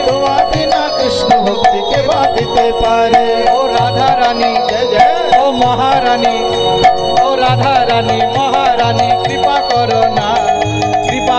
तुम्हारे बिना कृष्ण भक्ति के बाधिते पारे। ओ राधा रानी जय जय, ओ महारानी, ओ राधा रानी महारानी कृपा करो ना, कृपा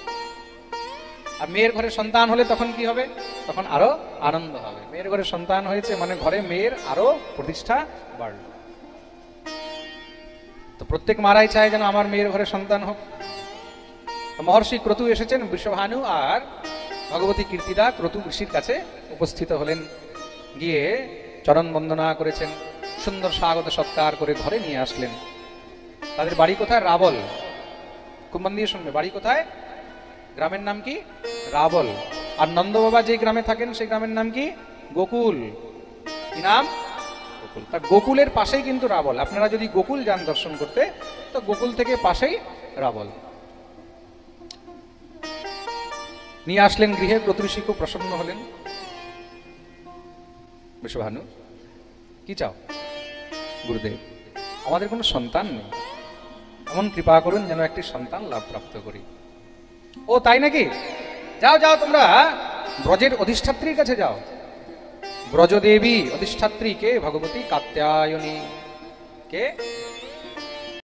আর মেয়ের ঘরে সন্তান হলে তখন কি হবে? তখন আরো আনন্দ হবে। মেয়ের ঘরে সন্তান হয়েছে মানে ঘরে মেয়ের আরো প্রতিষ্ঠা বাড়ল। তো প্রত্যেক মারাই চায় যেন আমার মেয়ের ঘরে সন্তান হোক। মহর্ষি ক্রতু এসেছেন, বৃষভানু আর ভগবতী কীর্তিদা ক্রতু ঋষির কাছে উপস্থিত হলেন, গিয়ে চরণ বন্দনা করেছেন, সুন্দর স্বাগত সৎকার করে ঘরে নিয়ে আসলেন। তাদের বাড়ি কোথায়? রাবল। খুব মন দিয়ে শুনবে, বাড়ি কোথায়? গ্রামের নাম কি? রাবল। আর নন্দ বাবা যে গ্রামে থাকেন সেই গ্রামের নাম কি? গোকুল। কি নাম? গোকুল। তা গোকুলের পাশেই কিন্তু রাবল। আপনারা যদি গোকুল যান দর্শন করতে, তো গোকুল থেকে পাশেই রাবল। নিয়ে আসলেন গৃহে, প্রতিবেশী খুব প্রসন্ন হলেন। বৃষভানু, কি চাও? গুরুদেব, আমাদের কোনো সন্তান নেই, এমন কৃপা করুন যেন একটি সন্তান লাভ প্রাপ্ত করি। ও তাই নাকি? যাও যাও, তোমরা ব্রজের অধিষ্ঠাত্রীর কাছে যাও। ব্রজদেবী অধিষ্ঠাত্রী কে? ভগবতী কাত্যায়নী। কে?